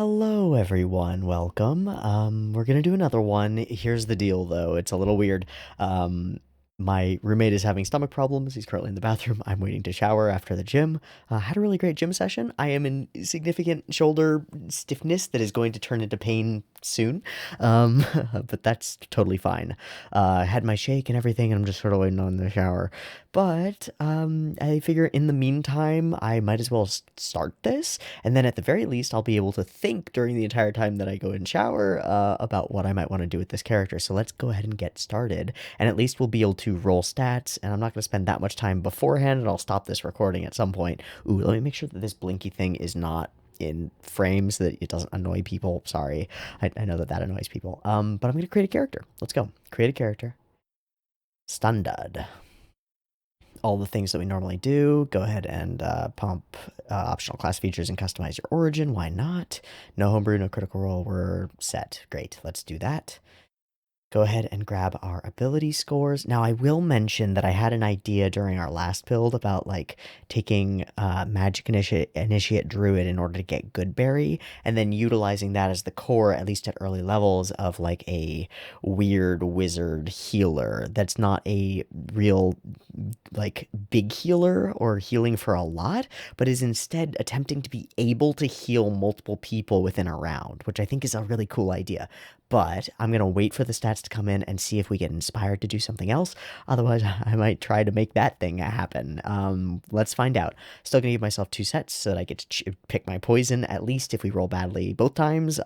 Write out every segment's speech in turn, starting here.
Hello, everyone. Welcome. We're gonna do another one. Here's the deal, though. It's a little weird. Um, my roommate is having stomach problems. He's currently in the bathroom. I'm waiting to shower after the gym. Had a really great gym session. I am in significant shoulder stiffness that is going to turn into pain soon. Um, but that's totally fine. I had my shake and everything, and I'm just sort of waiting on the shower. But I figure in the meantime, I might as well start this. And then at the very least, I'll be able to think during the entire time that I go and shower about what I might want to do with this character. So let's go ahead and get started. And at least we'll be able to roll stats. And I'm not going to spend that much time beforehand, and I'll stop this recording at some point. Ooh, let me make sure that this blinky thing is not in frame so that it doesn't annoy people. Sorry, I know that that annoys people. But I'm going to create a character. Let's go. Create a character. Standard. All the things that we normally do. Go ahead and pump optional class features and customize your origin. Why not? No homebrew, no critical role. We're set. Great. Let's do that. Go ahead and grab our ability scores. Now, I will mention that I had an idea during our last build about like taking Magic Initiate Druid in order to get Goodberry, and then utilizing that as the core, at least at early levels, of like a weird wizard healer that's not a real like big healer or healing for a lot, but is instead attempting to be able to heal multiple people within a round, which I think is a really cool idea. But I'm going to wait for the stats to come in and see if we get inspired to do something else. Otherwise, I might try to make that thing happen. Let's find out. Still going to give myself 2 sets so that I get to pick my poison, at least if we roll badly both times.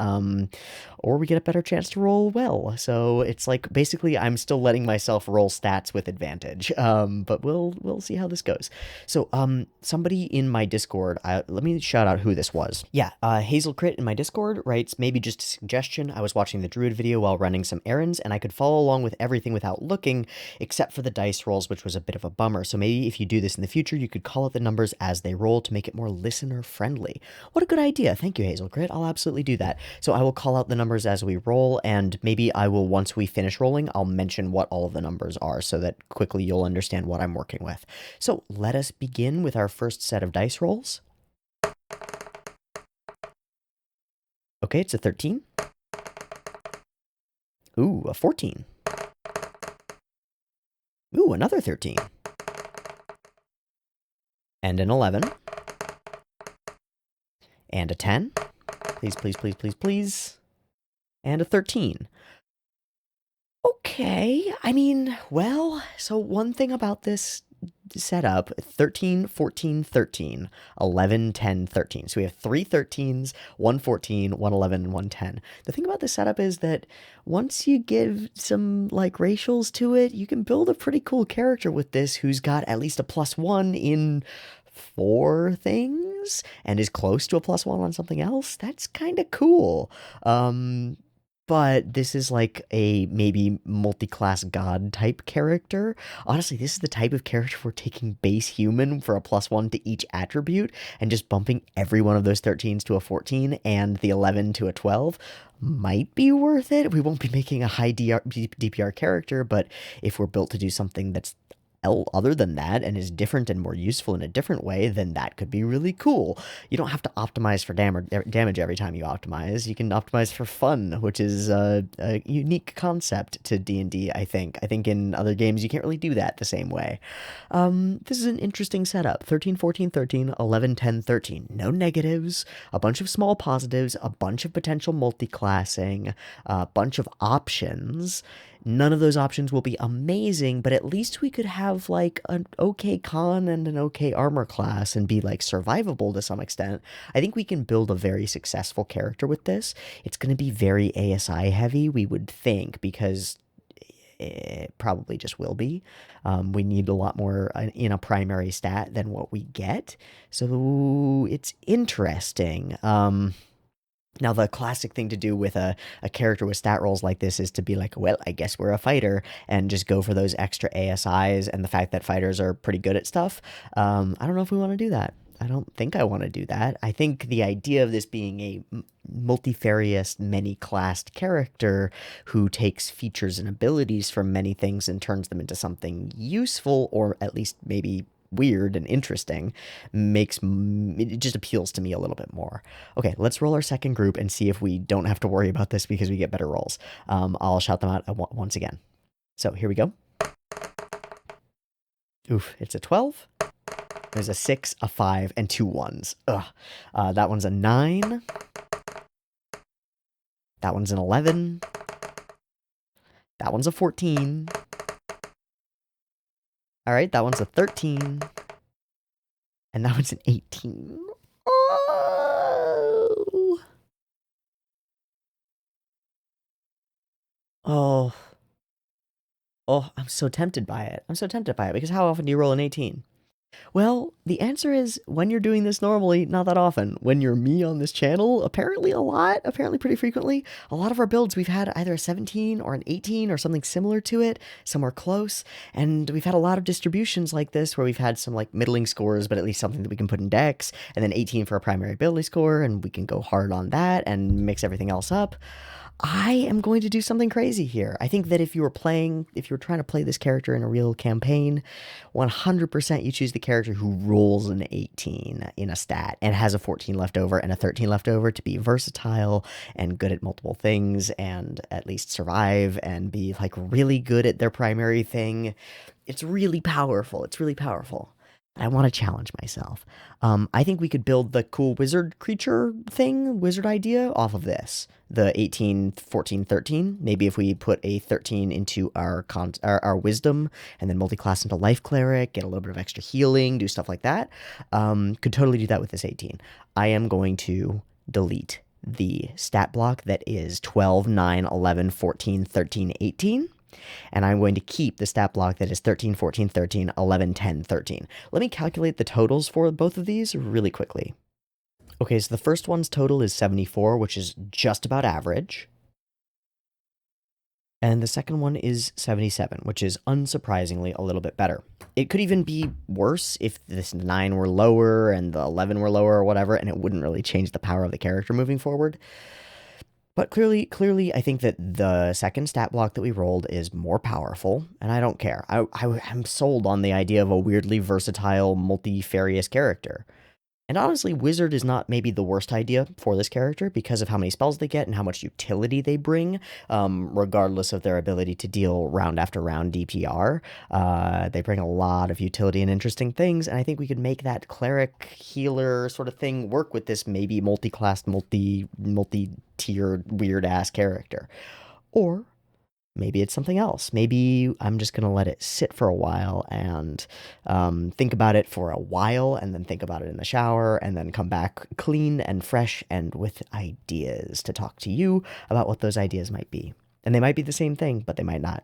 Or we get a better chance to roll well. So it's like basically I'm still letting myself roll stats with advantage. But we'll see how this goes. So somebody in my Discord, let me shout out who this was. Yeah, Hazel Crit in my Discord writes, maybe just a suggestion. I was watching the Druid video while running some errands, and I could follow along with everything without looking, except for the dice rolls, which was a bit of a bummer. So maybe if you do this in the future, you could call out the numbers as they roll to make it more listener friendly. What a good idea. Thank you, Hazel Crit. I'll absolutely do that. So I will call out the numbers as we roll, and maybe I will, once we finish rolling, I'll mention what all of the numbers are so that quickly you'll understand what I'm working with. So let us begin with our first set of dice rolls. Okay, it's a 13. Ooh, a 14. Ooh, another 13. And an 11. And a 10. Please, please, please, please, please. And a 13. Okay, I mean, well, so one thing about this setup, 13, 14, 13, 11, 10, 13. So we have 3 13s, 1 14, 1 11, and 1 10. The thing about this setup is that once you give some like racials to it, you can build a pretty cool character with this who's got at least a +1 in 4 things and is close to a +1 on something else. That's kind of cool. But this is like a maybe multi-class god type character. Honestly, this is the type of character we're taking base human for a +1 to each attribute and just bumping every one of those 13s to a 14 and the 11 to a 12 might be worth it. We won't be making a high DPR character, but if we're built to do something that's other than that and is different and more useful in a different way, then that could be really cool. You don't have to optimize for damage every time you optimize. You can optimize for fun, which is a unique concept to D&D, I think. I think in other games you can't really do that the same way. This is an interesting setup. 13, 14, 13, 11, 10, 13. No negatives, a bunch of small positives, a bunch of potential multi-classing, a bunch of options. None of those options will be amazing, but at least we could have like an okay con and an okay armor class and be like survivable to some extent. I think we can build a very successful character with this. It's going to be very ASI heavy, we would think, because it probably just will be. We need a lot more in a primary stat than what we get. So it's interesting. Now, the classic thing to do with a character with stat rolls like this is to be like, well, I guess we're a fighter, and just go for those extra ASIs and the fact that fighters are pretty good at stuff. I don't know if we want to do that. I don't think I want to do that. I think the idea of this being a multifarious, many-classed character who takes features and abilities from many things and turns them into something useful, or at least maybe weird and interesting it just appeals to me a little bit more. Okay, let's roll our second group and see if we don't have to worry about this because we get better rolls. I'll shout them out once again. So here we go. Oof, it's a 12. There's a 6, a 5, and 2 1s. Ugh. That one's a 9. That one's an 11. That one's a 14. All right, that one's a 13. And that one's an 18. Oh. Oh. Oh, I'm so tempted by it. I'm so tempted by it because how often do you roll an 18? Well, the answer is when you're doing this normally, not that often. When you're me on this channel, apparently a lot, apparently pretty frequently. A lot of our builds, we've had either a 17 or an 18 or something similar to it, somewhere close. And we've had a lot of distributions like this where we've had some like middling scores, but at least something that we can put in decks, and then 18 for a primary ability score, and we can go hard on that and mix everything else up. I am going to do something crazy here. I think that if you were trying to play this character in a real campaign, 100% you choose the character who rolls an 18 in a stat and has a 14 left over and a 13 left over to be versatile and good at multiple things and at least survive and be like really good at their primary thing. It's really powerful. It's really powerful. I want to challenge myself. I think we could build the cool wizard creature thing, wizard idea off of this. The 18, 14, 13. Maybe if we put a 13 into our wisdom and then multi-class into life cleric, get a little bit of extra healing, do stuff like that. Could totally do that with this 18. I am going to delete the stat block that is 12, 9, 11, 14, 13, 18. And I'm going to keep the stat block that is 13, 14, 13, 11, 10, 13. Let me calculate the totals for both of these really quickly. Okay, so the first one's total is 74, which is just about average. And the second one is 77, which is unsurprisingly a little bit better. It could even be worse if this 9 were lower and the 11 were lower or whatever, and it wouldn't really change the power of the character moving forward. But clearly, I think that the second stat block that we rolled is more powerful, and I don't care. I'm sold on the idea of a weirdly versatile, multifarious character. And honestly, Wizard is not maybe the worst idea for this character because of how many spells they get and how much utility they bring, regardless of their ability to deal round after round DPR. They bring a lot of utility and interesting things, and I think we could make that cleric healer sort of thing work with this maybe multi-classed, multi-tiered, weird-ass character. Or maybe it's something else. Maybe I'm just going to let it sit for a while and think about it for a while and then think about it in the shower and then come back clean and fresh and with ideas to talk to you about what those ideas might be. And they might be the same thing, but they might not.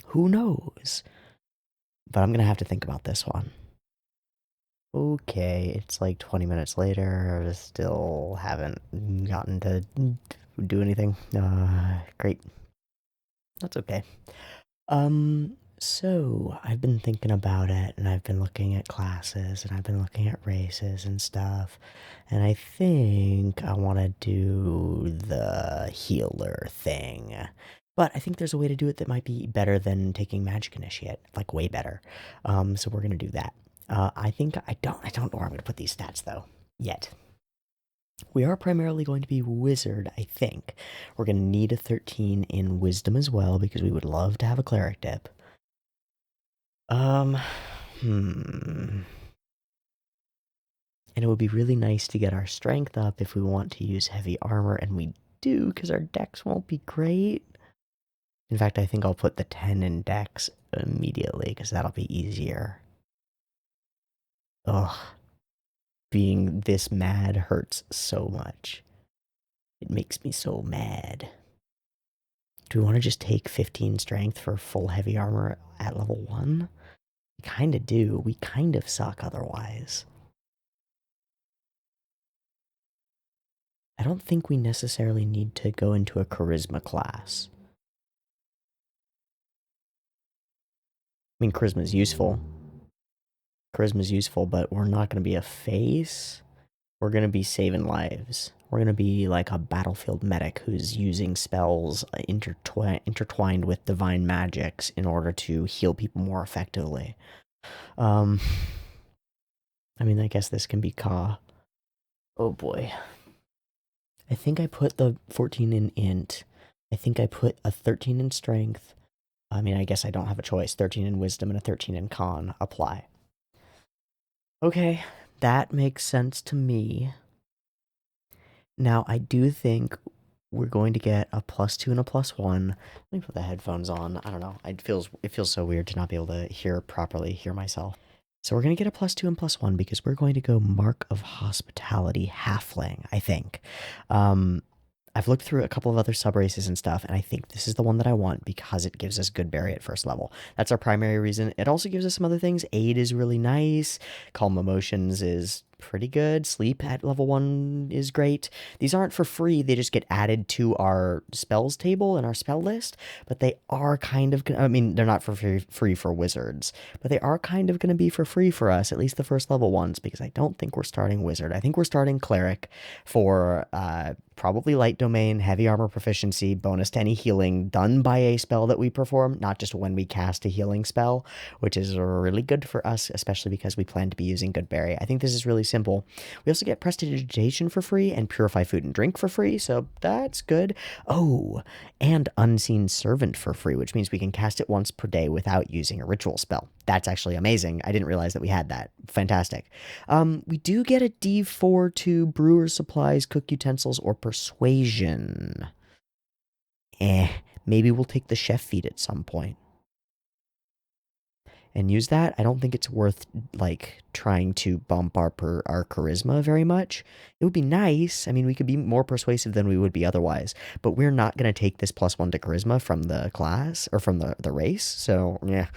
Who knows? But I'm going to have to think about this one. Okay, it's like 20 minutes later. I still haven't gotten to do anything. Great. That's okay. So I've been thinking about it, and I've been looking at classes, and I've been looking at races and stuff, and I think I want to do the healer thing. But I think there's a way to do it that might be better than taking Magic Initiate, like way better. So we're gonna do that. I don't know where I'm gonna put these stats though, yet. We are primarily going to be wizard, I think. We're going to need a 13 in wisdom as well, because we would love to have a cleric dip. And it would be really nice to get our strength up if we want to use heavy armor, and we do, because our dex won't be great. In fact, I think I'll put the 10 in dex immediately, because that'll be easier. Ugh. Being this mad hurts so much. It makes me so mad. Do we want to just take 15 strength for full heavy armor at level 1? We kind of do. We kind of suck otherwise. I don't think we necessarily need to go into a charisma class. I mean, charisma's useful. Charisma's useful, but we're not going to be a face. We're going to be saving lives. We're going to be like a battlefield medic who's using spells intertwined with divine magics in order to heal people more effectively. Um, I mean, I guess this can be Ka. Oh boy. I think I put the 14 in int. I think I put a 13 in strength. I mean, I guess I don't have a choice. 13 in wisdom and a 13 in con. Apply. Okay, that makes sense to me. Now, I do think we're going to get a +2 and a +1. Let me put the headphones on. I don't know. It feels so weird to not be able to hear myself. So we're going to get a +2 and +1 because we're going to go Mark of Hospitality Halfling, I think. Um, I've looked through a couple of other sub races and stuff, and I think this is the one that I want because it gives us good berry at first level. That's our primary reason. It also gives us some other things. Aid is really nice. Calm Emotions is pretty good. Sleep at level 1 is great. These aren't for free, they just get added to our spells table and our spell list, but they are kind of, I mean, they're not for free for wizards, but they are kind of going to be for free for us, at least the first level ones, because I don't think we're starting wizard. I think we're starting cleric for probably light domain, heavy armor proficiency, bonus to any healing done by a spell that we perform, not just when we cast a healing spell, which is really good for us, especially because we plan to be using good berry. I think this is really simple. We also get prestidigitation for free and purify food and drink for free, so that's good. Oh, and unseen servant for free, which means we can cast it once per day without using a ritual spell. That's actually amazing. I didn't realize that we had that. Fantastic. We do get a D4 to brewer supplies, cook utensils, or persuasion. Maybe we'll take the chef feat at some point and use that. I don't think it's worth like trying to bump our charisma very much. It would be nice. I mean, we could be more persuasive than we would be otherwise, but we're not going to take this +1 to charisma from the class or from the race. So, yeah.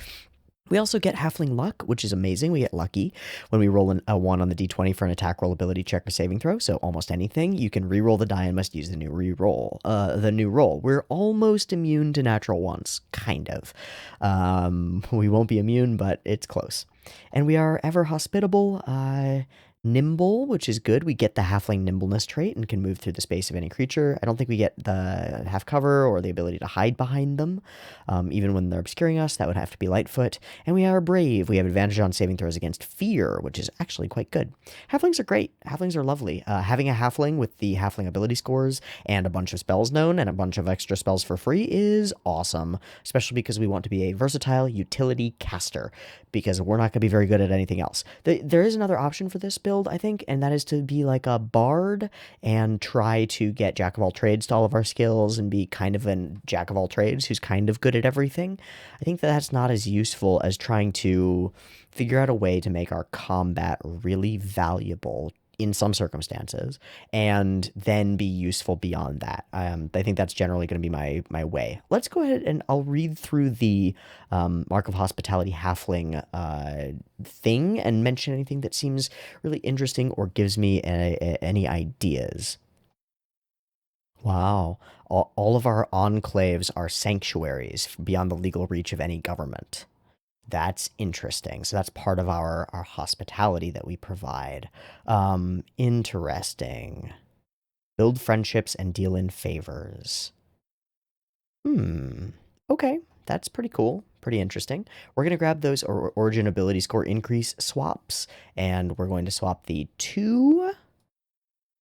We also get Halfling Luck, which is amazing. We get lucky when we roll a 1 on the d20 for an attack roll, ability check, or saving throw. So almost anything. You can re-roll the die and must use the new roll. We're almost immune to natural ones, kind of. We won't be immune, but it's close. And we are ever hospitable. Nimble, which is good. We get the halfling nimbleness trait and can move through the space of any creature. I don't think we get the half cover or the ability to hide behind them. Even when they're obscuring us, that would have to be Lightfoot. And we are brave. We have advantage on saving throws against fear, which is actually quite good. Halflings are great. Halflings are lovely. Having a halfling with the halfling ability scores and a bunch of spells known and a bunch of extra spells for free is awesome, especially because we want to be a versatile utility caster, because we're not going to be very good at anything else. There is another option for this build, I think, and that is to be like a bard and try to get jack of all trades to all of our skills and be kind of a jack of all trades who's kind of good at everything. I think that that's not as useful as trying to figure out a way to make our combat really valuable in some circumstances, and then be useful beyond that. I think that's generally going to be my way. Let's go ahead and I'll read through the Mark of Hospitality Halfling thing and mention anything that seems really interesting or gives me any ideas. Wow. All of our enclaves are sanctuaries beyond the legal reach of any government. That's interesting. So that's part of our hospitality that we provide. Interesting. Build friendships and deal in favors. Okay, that's pretty cool. Pretty interesting. We're going to grab those origin ability score increase swaps, and we're going to swap the 2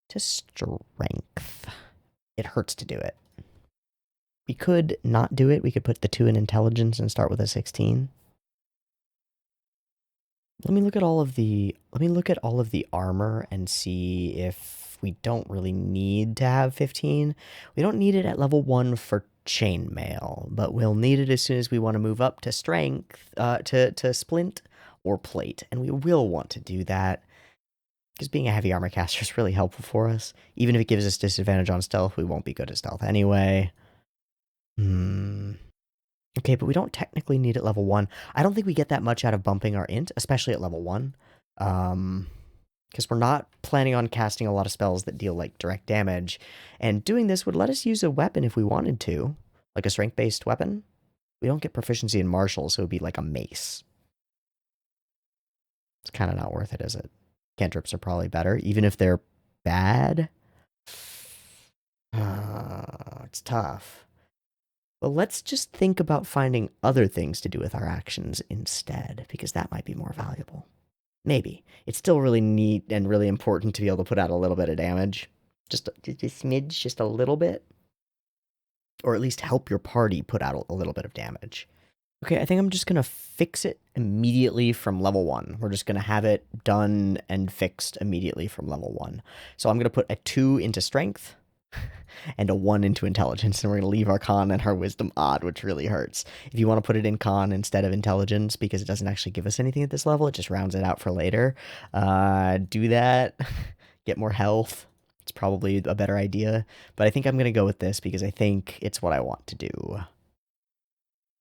to strength. It hurts to do it. We could not do it. We could put the 2 in intelligence and start with a 16. Let me look at all of the armor and see if we don't really need to have 15. We don't need it at level 1 for chainmail, but we'll need it as soon as we want to move up to strength, to splint or plate, and we will want to do that because being a heavy armor caster is really helpful for us. Even if it gives us disadvantage on stealth, we won't be good at stealth anyway. Okay, but we don't technically need it level 1. I don't think we get that much out of bumping our int, especially at level 1. Because we're not planning on casting a lot of spells that deal, like, direct damage. And doing this would let us use a weapon if we wanted to. Like a strength-based weapon. We don't get proficiency in martial, so it would be like a mace. It's kind of not worth it, is it? Cantrips are probably better, even if they're bad. It's tough. But let's just think about finding other things to do with our actions instead, because that might be more valuable. Maybe. It's still really neat and really important to be able to put out a little bit of damage. Just a smidge, just a little bit. Or at least help your party put out a little bit of damage. Okay, I think I'm just going to fix it immediately from level 1. We're just going to have it done and fixed immediately from level 1. So I'm going to put a 2 into strength and a 1 into intelligence, and we're going to leave our con and our wisdom odd, which really hurts. If you want to put it in con instead of intelligence, because it doesn't actually give us anything at this level, it just rounds it out for later, do that. Get more health. It's probably a better idea, but I think I'm going to go with this because I think it's what I want to do.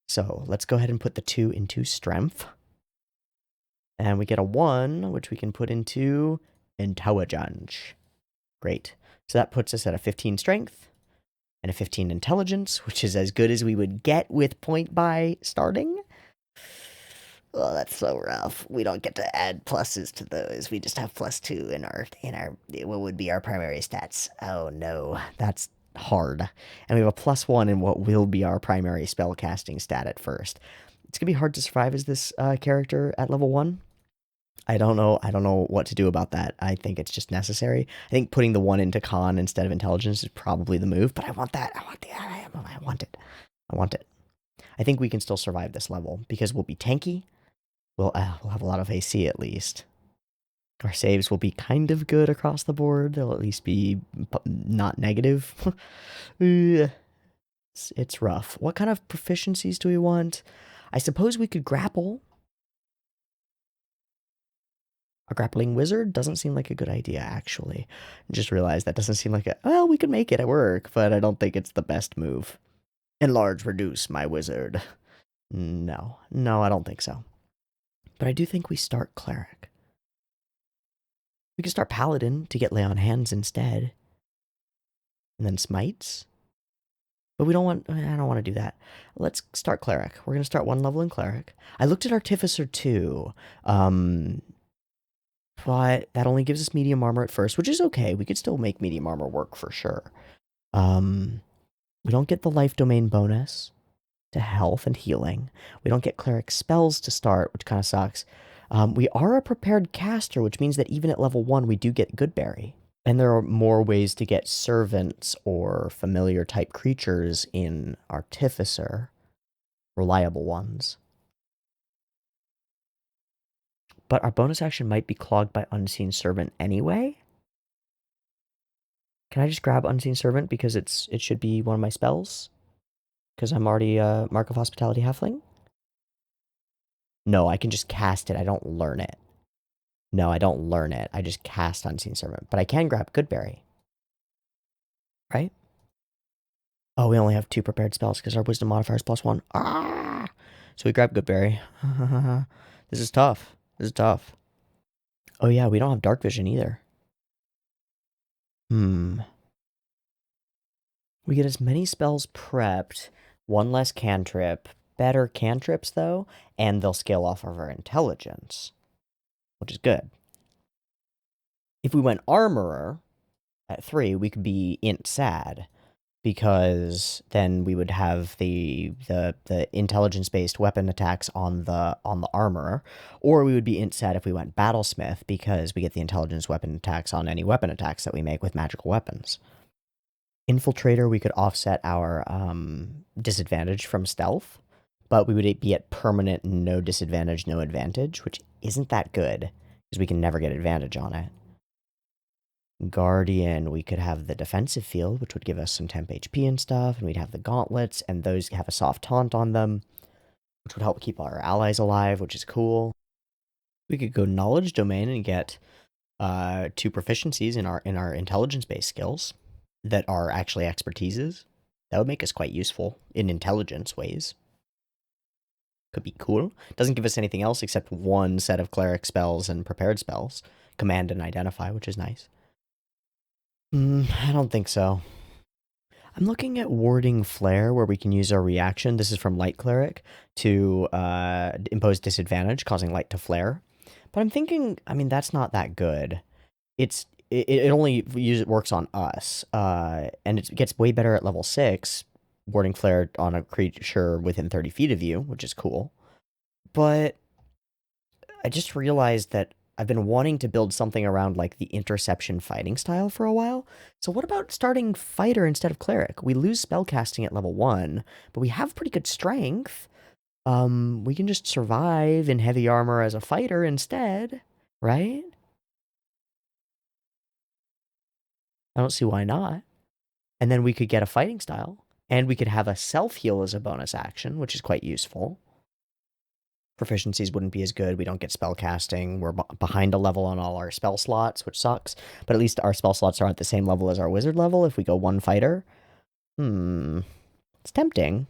So let's go ahead and put the 2 into strength. And we get a 1, which we can put into intelligence. Great. So that puts us at a 15 strength and a 15 intelligence, which is as good as we would get with point by starting. Oh, that's so rough. We don't get to add pluses to those. We just have +2 in our what would be our primary stats. Oh no, that's hard. And we have a +1 in what will be our primary spell casting stat at first. It's gonna be hard to survive as this character at level 1. I don't know what to do about that. I think it's just necessary. I think putting the 1 into con instead of intelligence is probably the move, but I want that. I want it. I think we can still survive this level because we'll be tanky. We'll have a lot of AC at least. Our saves will be kind of good across the board. They'll at least be not negative. It's rough. What kind of proficiencies do we want? I suppose we could grapple. A grappling wizard doesn't seem like a good idea, actually. I just realized that doesn't seem like well, we could make it at work, but I don't think it's the best move. Enlarge, reduce, my wizard. No, I don't think so. But I do think we start cleric. We can start paladin to get lay on hands instead. And then smites. But I don't want to do that. Let's start cleric. We're going to start 1 level in cleric. I looked at artificer too. But that only gives us medium armor at first, which is okay. We could still make medium armor work for sure. We don't get the life domain bonus to health and healing. We don't get cleric spells to start, which kind of sucks. We are a prepared caster, which means that even at level 1, we do get Goodberry. And there are more ways to get servants or familiar type creatures in Artificer. Reliable ones. But our bonus action might be clogged by Unseen Servant anyway. Can I just grab Unseen Servant because it should be one of my spells? Because I'm already a Mark of Hospitality Halfling? No, I can just cast it. I don't learn it. No, I don't learn it. I just cast Unseen Servant. But I can grab Goodberry. Right? Oh, we only have 2 prepared spells because our wisdom modifier is +1. Ah! So we grab Goodberry. This is tough. Oh yeah, we don't have dark vision either. We get as many spells prepped, 1 less cantrip, better cantrips though, and they'll scale off of our intelligence, which is good. If we went armorer at 3, we could be int sad, because then we would have the intelligence-based weapon attacks on the armorer, or we would be int sad if we went battlesmith, because we get the intelligence weapon attacks on any weapon attacks that we make with magical weapons. Infiltrator, we could offset our disadvantage from stealth, but we would be at permanent no disadvantage, no advantage, which isn't that good, because we can never get advantage on it. Guardian, we could have the defensive field, which would give us some temp HP and stuff, and we'd have the gauntlets, and those have a soft taunt on them, which would help keep our allies alive, which is cool. We could go knowledge domain and get 2 proficiencies in our intelligence-based skills that are actually expertises. That would make us quite useful in intelligence ways. Could be cool. Doesn't give us anything else except 1 set of cleric spells and prepared spells. Command and identify, which is nice. I don't think so. I'm looking at warding flare, where we can use our reaction. This is from light cleric to impose disadvantage, causing light to flare. But I'm thinking, I mean, that's not that good. It only works on us, and it gets way better at level 6 Warding Flare on a creature within 30 feet of you, which is cool. But I just realized that I've been wanting to build something around like the interception fighting style for a while. So what about starting fighter instead of cleric? We lose spellcasting at level 1, but we have pretty good strength. We can just survive in heavy armor as a fighter instead, right? I don't see why not. And then we could get a fighting style, and we could have a self-heal as a bonus action, which is quite useful. Proficiencies wouldn't be as good. We don't get spell casting. We're behind a level on all our spell slots, which sucks. But at least our spell slots are at the same level as our wizard level if we go one fighter. It's tempting.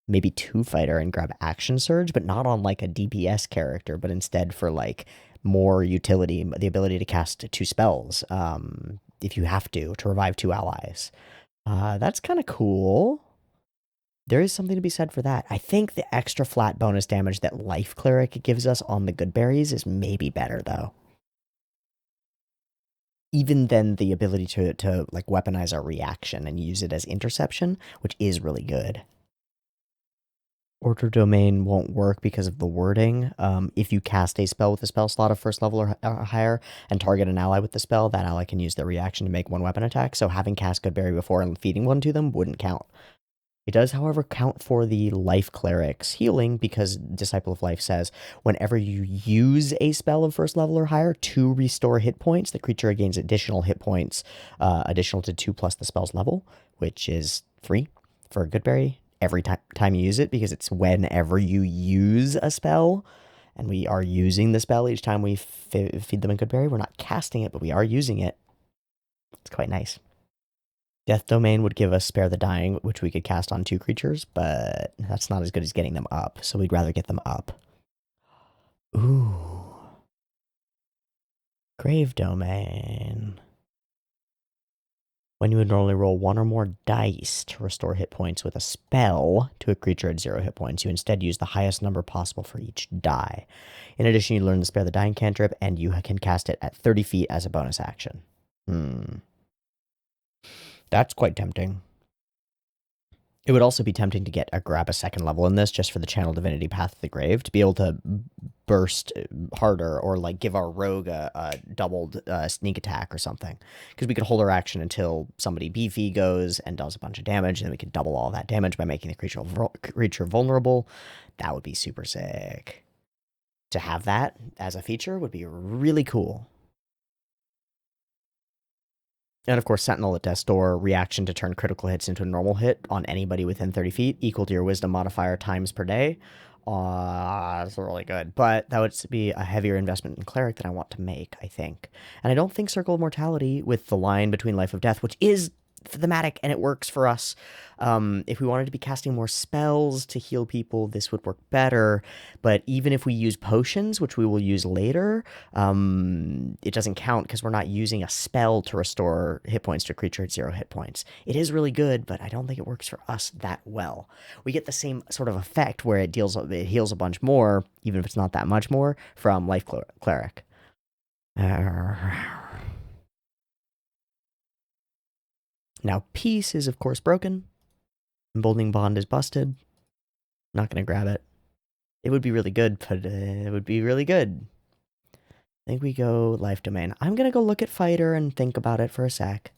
Maybe two fighter and grab action surge, but not on like a DPS character, but instead for like more utility, the ability to cast two spells if you have to revive two allies. That's kind of cool. There is something to be said for that. I think the extra flat bonus damage that Life Cleric gives us on the good berries is maybe better, though. Even then, the ability to like weaponize our reaction and use it as interception, which is really good. Order Domain won't work because of the wording. If you cast a spell with a spell slot of first level or higher and target an ally with the spell, that ally can use their reaction to make one weapon attack. So having cast Goodberry before and feeding one to them wouldn't count. It does, however, count for the Life Cleric's healing because Disciple of Life says whenever you use a spell of first level or higher to restore hit points, the creature gains additional hit points, additional to 2 plus the spell's level, which is free for a Goodberry every time you use it because it's whenever you use a spell. And we are using the spell each time we feed them a Goodberry. We're not casting it, but we are using it. It's quite nice. Death Domain would give us Spare the Dying, which we could cast on 2 creatures, but that's not as good as getting them up, so we'd rather get them up. Ooh. Grave Domain. When you would normally roll 1 or more dice to restore hit points with a spell to a creature at 0 hit points, you instead use the highest number possible for each die. In addition, you learn the Spare the Dying cantrip, and you can cast it at 30 feet as a bonus action. That's quite tempting. It would also be tempting to grab a second level in this just for the Channel Divinity Path to the Grave, to be able to burst harder or like give our rogue a doubled sneak attack or something. Because we could hold our action until somebody beefy goes and does a bunch of damage, and then we could double all that damage by making the creature vulnerable. That would be super sick. To have that as a feature would be really cool. And of course, Sentinel at Death's Door, reaction to turn critical hits into a normal hit on anybody within 30 feet, equal to your wisdom modifier times per day. That's really good. But that would be a heavier investment in Cleric than I want to make, I think. And I don't think Circle of Mortality, with the line between Life of Death, which is thematic and it works for us. If we wanted to be casting more spells to heal people, this would work better. But even if we use potions, which we will use later, it doesn't count because we're not using a spell to restore hit points to a creature at 0 hit points. It is really good, but I don't think it works for us that well. We get the same sort of effect where it heals a bunch more, even if it's not that much more, from Life Cleric. Now, Peace is, of course, broken. Emboldening Bond is busted. Not going to grab it. It would be really good, but it would be really good. I think we go Life Domain. I'm going to go look at Fighter and think about it for a sec.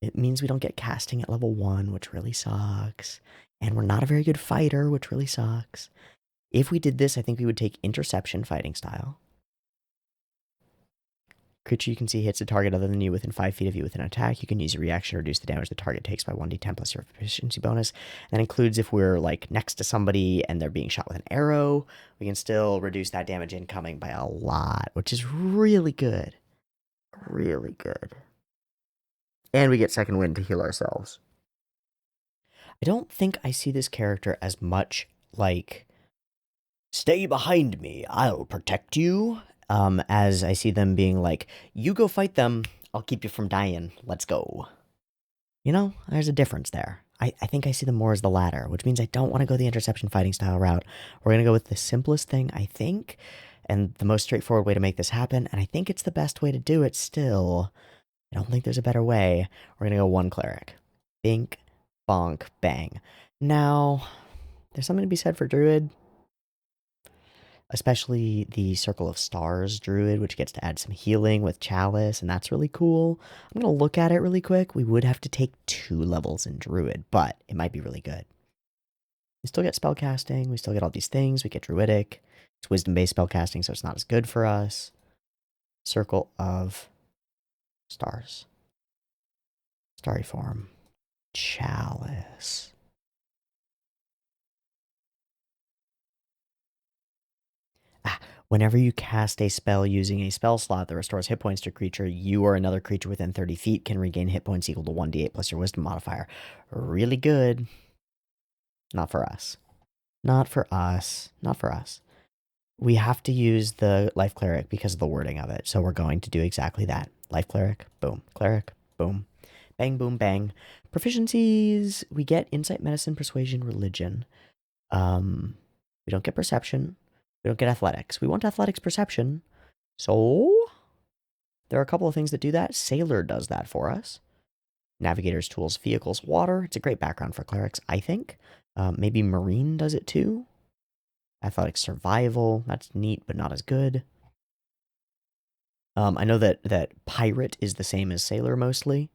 It means we don't get casting at level 1, which really sucks. And we're not a very good fighter, which really sucks. If we did this, I think we would take Interception fighting style. Creature you can see hits a target other than you within 5 feet of you with an attack. You can use a reaction to reduce the damage the target takes by 1d10 plus your proficiency bonus. That includes if we're like next to somebody and they're being shot with an arrow, we can still reduce that damage incoming by a lot, which is really good. Really good. And we get second wind to heal ourselves. I don't think I see this character as much like, stay behind me, I'll protect you, as I see them being like, you go fight them, I'll keep you from dying, let's go. You know, there's a difference there. I think I see them more as the latter, which means I don't want to go the interception fighting style route. We're going to go with the simplest thing, I think, and the most straightforward way to make this happen, and I think it's the best way to do it still. I don't think there's a better way. We're going to go 1 cleric. Think bonk, bang. Now, there's something to be said for Druid, especially the Circle of Stars Druid, which gets to add some healing with Chalice, and that's really cool. I'm going to look at it really quick. We would have to take 2 levels in Druid, but it might be really good. We still get spellcasting, we still get all these things, we get Druidic. It's wisdom-based spellcasting, so it's not as good for us. Circle of Stars. Starry form. Chalice. Whenever you cast a spell using a spell slot that restores hit points to a creature, you or another creature within 30 feet can regain hit points equal to 1d8 plus your wisdom modifier. Really good. Not for us. Not for us. Not for us. We have to use the Life Cleric because of the wording of it, so we're going to do exactly that. Life Cleric, boom. Cleric, boom. Bang, boom, bang. Proficiencies, we get Insight, Medicine, Persuasion, Religion. We don't get Perception. We don't get Athletics. We want Athletics, Perception. So, there are a couple of things that do that. Sailor does that for us. Navigators, Tools, Vehicles, Water. It's a great background for clerics, I think. Maybe Marine does it too. Athletics, Survival. That's neat, but not as good. I know that Pirate is the same as Sailor mostly.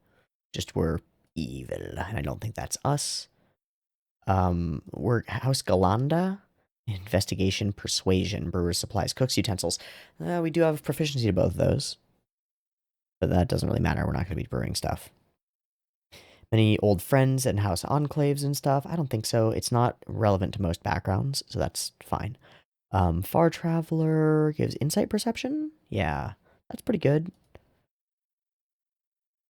Just we're evil, and I don't think that's us. We're House Galanda. Investigation, Persuasion, Brewer's Supplies, Cook's Utensils. We do have proficiency to both of those. But that doesn't really matter. We're not going to be brewing stuff. Many old friends and house enclaves and stuff. I don't think so. It's not relevant to most backgrounds, so that's fine. Far Traveler gives Insight Perception. Yeah, that's pretty good.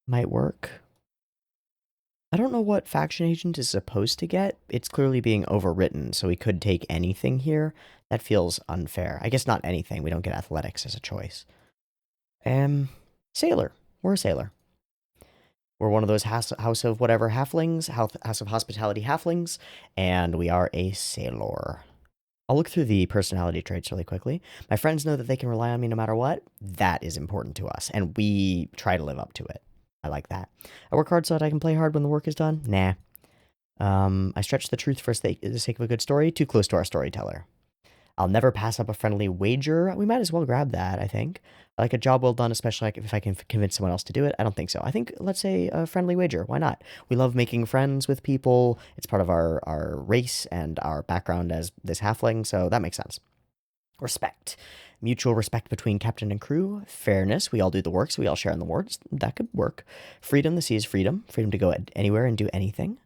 Might work. I don't know what Faction Agent is supposed to get. It's clearly being overwritten, so we could take anything here. That feels unfair. I guess not anything. We don't get Athletics as a choice. Sailor. We're a sailor. We're one of those house of whatever halflings, house of hospitality halflings, and we are a sailor. I'll look through the personality traits really quickly. My friends know that they can rely on me no matter what. That is important to us, and we try to live up to it. I like that. I work hard so that I can play hard when the work is done. Nah. I stretch the truth for the sake of a good story. Too close to our storyteller. I'll never pass up a friendly wager. We might as well grab that, I think. Like a job well done, especially if I can convince someone else to do it. I don't think so. I think, let's say, a friendly wager. Why not? We love making friends with people. It's part of our race and our background as this halfling, so that makes sense. Respect. Mutual respect between captain and crew. Fairness. We all do the work, so we all share in the rewards. That could work. Freedom. The sea is freedom. Freedom to go anywhere and do anything.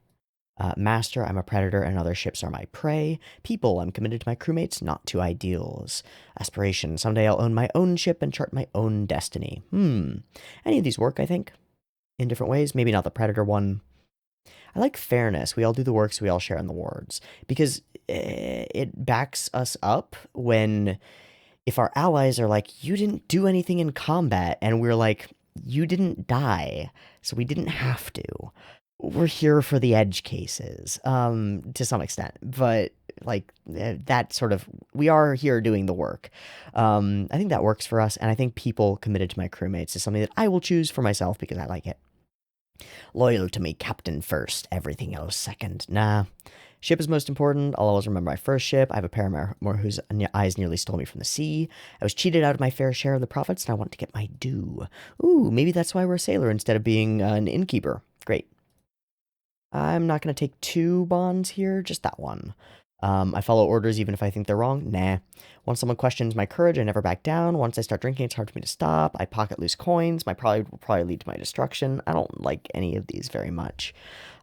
Master, I'm a predator and other ships are my prey. People, I'm committed to my crewmates, not to ideals. Aspiration, someday I'll own my own ship and chart my own destiny. Any of these work, I think, in different ways. Maybe not the predator one. I like fairness. We all do the work, so we all share in the rewards. Because it backs us up when, if our allies are like, you didn't do anything in combat, and we're like, you didn't die, so we didn't have to. We're here for the edge cases, to some extent, but like that sort of, we are here doing the work. I think that works for us, and I think people committed to my crewmates is something that I will choose for myself because I like it. Loyal to me, captain first, everything else second. Nah. Ship is most important. I'll always remember my first ship. I have a paramour whose eyes nearly stole me from the sea. I was cheated out of my fair share of the profits, and I want to get my due. Ooh, maybe that's why we're a sailor instead of being an innkeeper. Great. I'm not going to take 2 bonds here, just that one. I follow orders even if I think they're wrong. Nah. Once someone questions my courage, I never back down. Once I start drinking, it's hard for me to stop. I pocket loose coins. My pride will probably lead to my destruction. I don't like any of these very much.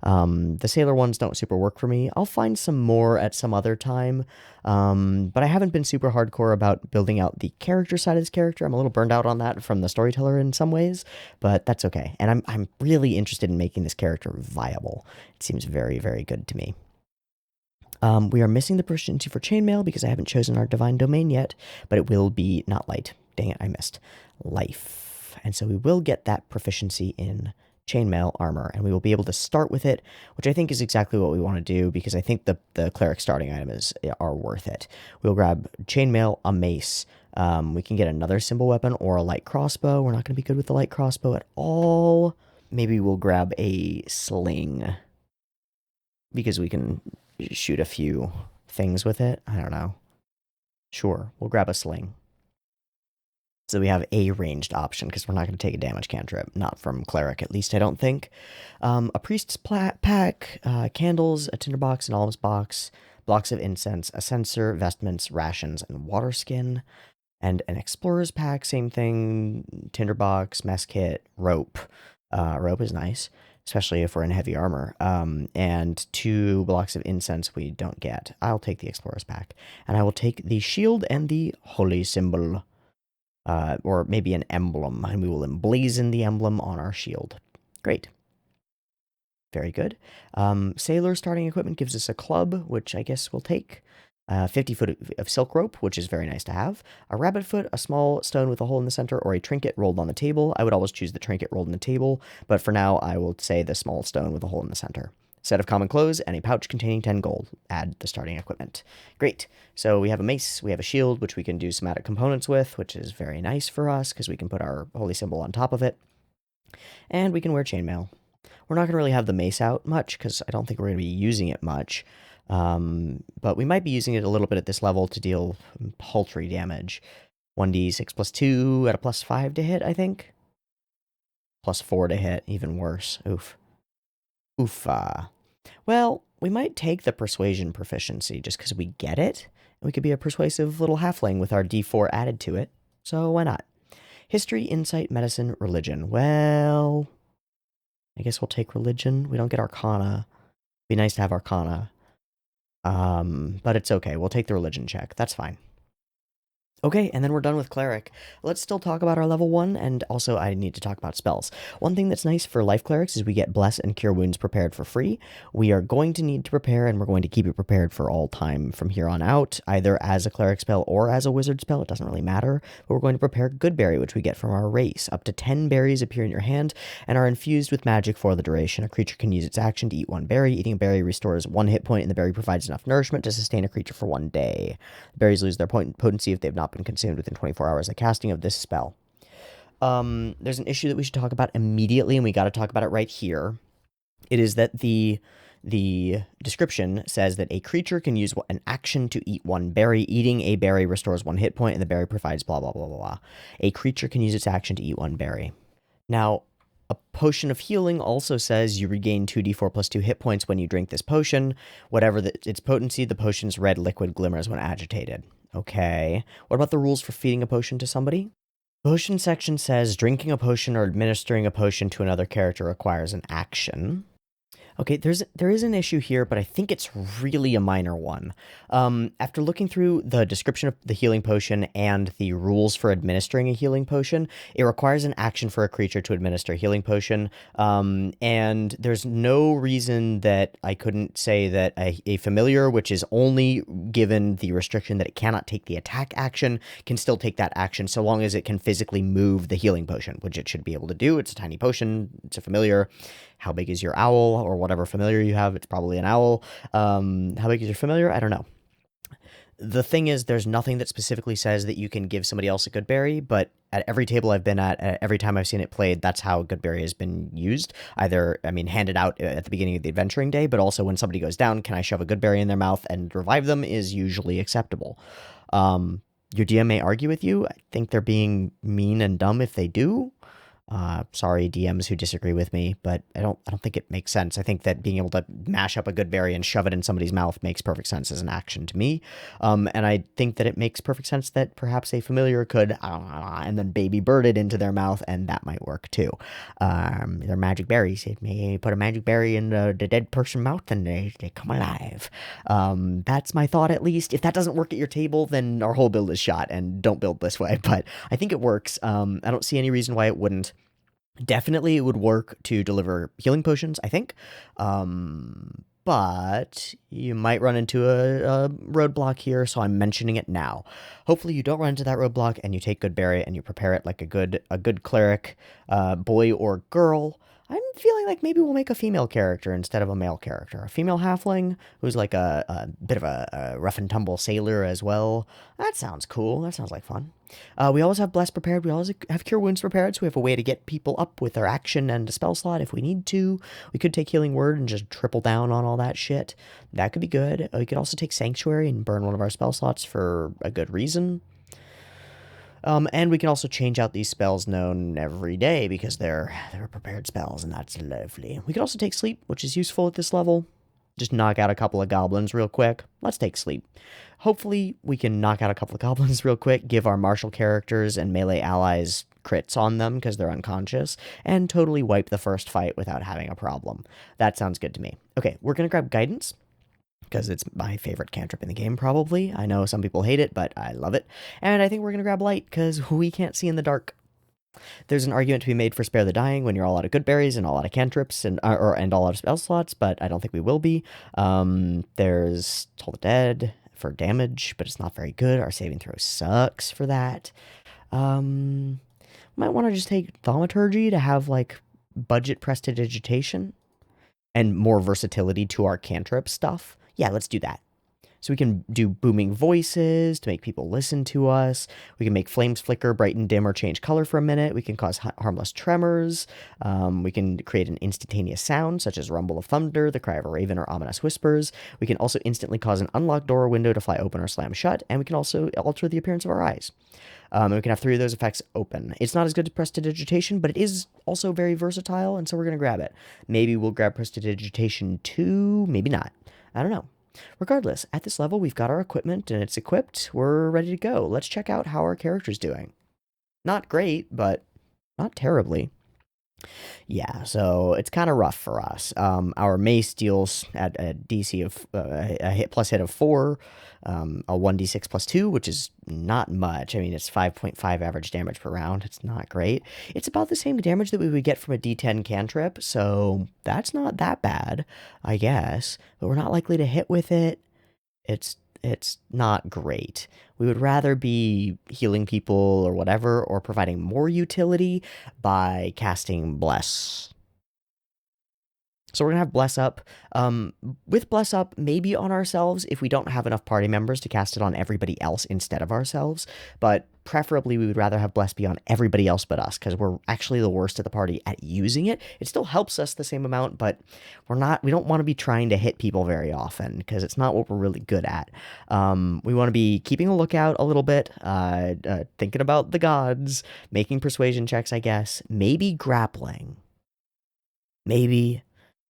The sailor ones don't super work for me. I'll find some more at some other time. But I haven't been super hardcore about building out the character side of this character. I'm a little burned out on that from the storyteller in some ways, but that's okay. And I'm really interested in making this character viable. It seems very, very good to me. We are missing the proficiency for chainmail because I haven't chosen our divine domain yet, but it will be not light. Dang it, I missed. Life. And so we will get that proficiency in chainmail armor, and we will be able to start with it, which I think is exactly what we want to do because I think the cleric starting items are worth it. We'll grab chainmail, a mace. We can get another symbol weapon or a light crossbow. We're not going to be good with the light crossbow at all. Maybe we'll grab a sling. because we can shoot a few things with it. I don't know. Sure, we'll grab a sling. So we have a ranged option because we're not going to take a damage cantrip, not from cleric at least, I don't think. A priest's pack, candles, a tinderbox, an alms box, blocks of incense, a censer, vestments, rations, and water skin. And an explorer's pack, same thing, tinderbox, mess kit, rope. Rope is nice, especially if we're in heavy armor. And 2 blocks of incense we don't get. I'll take the explorer's pack. And I will take the shield and the holy symbol. Or maybe an emblem, and we will emblazon the emblem on our shield. Great. Very good. Sailor starting equipment gives us a club, which I guess we'll take. 50 foot of silk rope, which is very nice to have. A rabbit foot, a small stone with a hole in the center, or a trinket rolled on the table. I would always choose the trinket rolled on the table, but for now I will say the small stone with a hole in the center. Set of common clothes, and a pouch containing 10 gold. Add the starting equipment. Great. So we have a mace, we have a shield, which we can do somatic components with, which is very nice for us, because we can put our holy symbol on top of it. And we can wear chainmail. We're not going to really have the mace out much, because I don't think we're going to be using it much. But we might be using it a little bit at this level to deal paltry damage. 1d6 plus 2 at a plus 5 to hit, I think. Plus 4 to hit, even worse. Oof. Oofa. Well, we might take the persuasion proficiency just because we get it. We could be a persuasive little halfling with our d4 added to it. So why not? History, insight, medicine, religion. Well, I guess we'll take religion. We don't get arcana. Be nice to have arcana. But it's okay. We'll take the religion check. That's fine. Okay, and then we're done with Cleric. Let's still talk about our level 1, and also I need to talk about spells. One thing that's nice for Life Clerics is we get Bless and Cure Wounds prepared for free. We are going to need to prepare, and we're going to keep it prepared for all time from here on out, either as a Cleric spell or as a Wizard spell. It doesn't really matter. But we're going to prepare Goodberry, which we get from our race. Up to 10 berries appear in your hand and are infused with magic for the duration. A creature can use its action to eat 1 berry. Eating a berry restores 1 hit point, and the berry provides enough nourishment to sustain a creature for 1 day. The berries lose their potency if they've not been consumed within 24 hours of casting of this spell. There's an issue that we should talk about immediately, and we got to talk about it right here. It is that the description says that a creature can use an action to eat 1 berry. Eating a berry restores 1 hit point, and the berry provides blah, blah, blah, blah, blah. A creature can use its action to eat 1 berry. Now, a potion of healing also says you regain 2d4 plus 2 hit points when you drink this potion. Whatever its potency, the potion's red liquid glimmers when agitated. Okay. What about the rules for feeding a potion to somebody? Potion section says drinking a potion or administering a potion to another character requires an action. Okay, there is an issue here, but I think it's really a minor one. After looking through the description of the healing potion and the rules for administering a healing potion, it requires an action for a creature to administer a healing potion, and there's no reason that I couldn't say that a familiar, which is only given the restriction that it cannot take the attack action, can still take that action so long as it can physically move the healing potion, which it should be able to do. It's a tiny potion, it's a familiar. How big is your owl, or whatever familiar you have? It's probably an owl. How big is your familiar? I don't know. The thing is, there's nothing that specifically says that you can give somebody else a good berry, but at every table I've been at, every time I've seen it played, that's how good berry has been used. Either, handed out at the beginning of the adventuring day, but also when somebody goes down, can I shove a good berry in their mouth and revive them is usually acceptable. Your DM may argue with you. I think they're being mean and dumb if they do. Sorry, DMs who disagree with me, but I don't think it makes sense. I think that being able to mash up a good berry and shove it in somebody's mouth makes perfect sense as an action to me. And I think that it makes perfect sense that perhaps a familiar could, and then baby bird it into their mouth, and that might work too. They're magic berries. It may put a magic berry in the dead person's mouth and they come alive. That's my thought, at least. If that doesn't work at your table, then our whole build is shot, and don't build this way. But I think it works. I don't see any reason why it wouldn't. Definitely it would work to deliver healing potions, I think. But you might run into a roadblock here, so I'm mentioning it now. Hopefully you don't run into that roadblock and you take Goodberry and you prepare it like a good cleric, boy or girl. I'm feeling like maybe we'll make a female character instead of a male character. A female halfling who's like a bit of a rough and tumble sailor as well. That sounds cool. That sounds like fun. We always have Bless prepared. We always have Cure Wounds prepared, so we have a way to get people up with their action and a spell slot if we need to. We could take Healing Word and just triple down on all that shit. That could be good. We could also take Sanctuary and burn one of our spell slots for a good reason. And we can also change out these spells known every day because they're prepared spells, and that's lovely. We can also take Sleep, which is useful at this level. Just knock out a couple of goblins real quick. Let's take Sleep. Hopefully, we can knock out a couple of goblins real quick, give our martial characters and melee allies crits on them because they're unconscious, and totally wipe the first fight without having a problem. That sounds good to me. Okay, we're going to grab Guidance, because it's my favorite cantrip in the game, probably. I know some people hate it, but I love it. And I think we're going to grab Light, because we can't see in the dark. There's an argument to be made for Spare the Dying when you're all out of good berries and all out of cantrips and all out of spell slots, but I don't think we will be. There's Toll the Dead for damage, but it's not very good. Our saving throw sucks for that. Might want to just take Thaumaturgy to have, like, budget Prestidigitation and more versatility to our cantrip stuff. Yeah, let's do that. So we can do booming voices to make people listen to us. We can make flames flicker, brighten, dim, or change color for a minute. We can cause harmless tremors. We can create an instantaneous sound, such as rumble of thunder, the cry of a raven, or ominous whispers. We can also instantly cause an unlocked door or window to fly open or slam shut, and we can also alter the appearance of our eyes. And we can have 3 of those effects open. It's not as good as Prestidigitation, but it is also very versatile, and so we're going to grab it. Maybe we'll grab Prestidigitation 2, maybe not. I don't know. Regardless, at this level, we've got our equipment, and it's equipped. We're ready to go. Let's check out how our character's doing. Not great, but not terribly. Yeah, so it's kind of rough for us. Our mace deals at a DC of a hit of 4, a 1d6 plus 2, which is not much. I mean, it's 5.5 average damage per round. It's not great. It's about the same damage that we would get from a d10 cantrip, so that's not that bad, I guess. But we're not likely to hit with it. It's not great. We would rather be healing people or whatever, or providing more utility by casting Bless. So we're going to have Bless up. With Bless up, maybe on ourselves if we don't have enough party members to cast it on everybody else instead of ourselves. But preferably we would rather have Bless be on everybody else but us, because we're actually the worst at the party at using it. It still helps us the same amount, but we don't want to be trying to hit people very often, because it's not what we're really good at. We want to be keeping a lookout a little bit, thinking about the gods, making persuasion checks, I guess. Maybe grappling. Maybe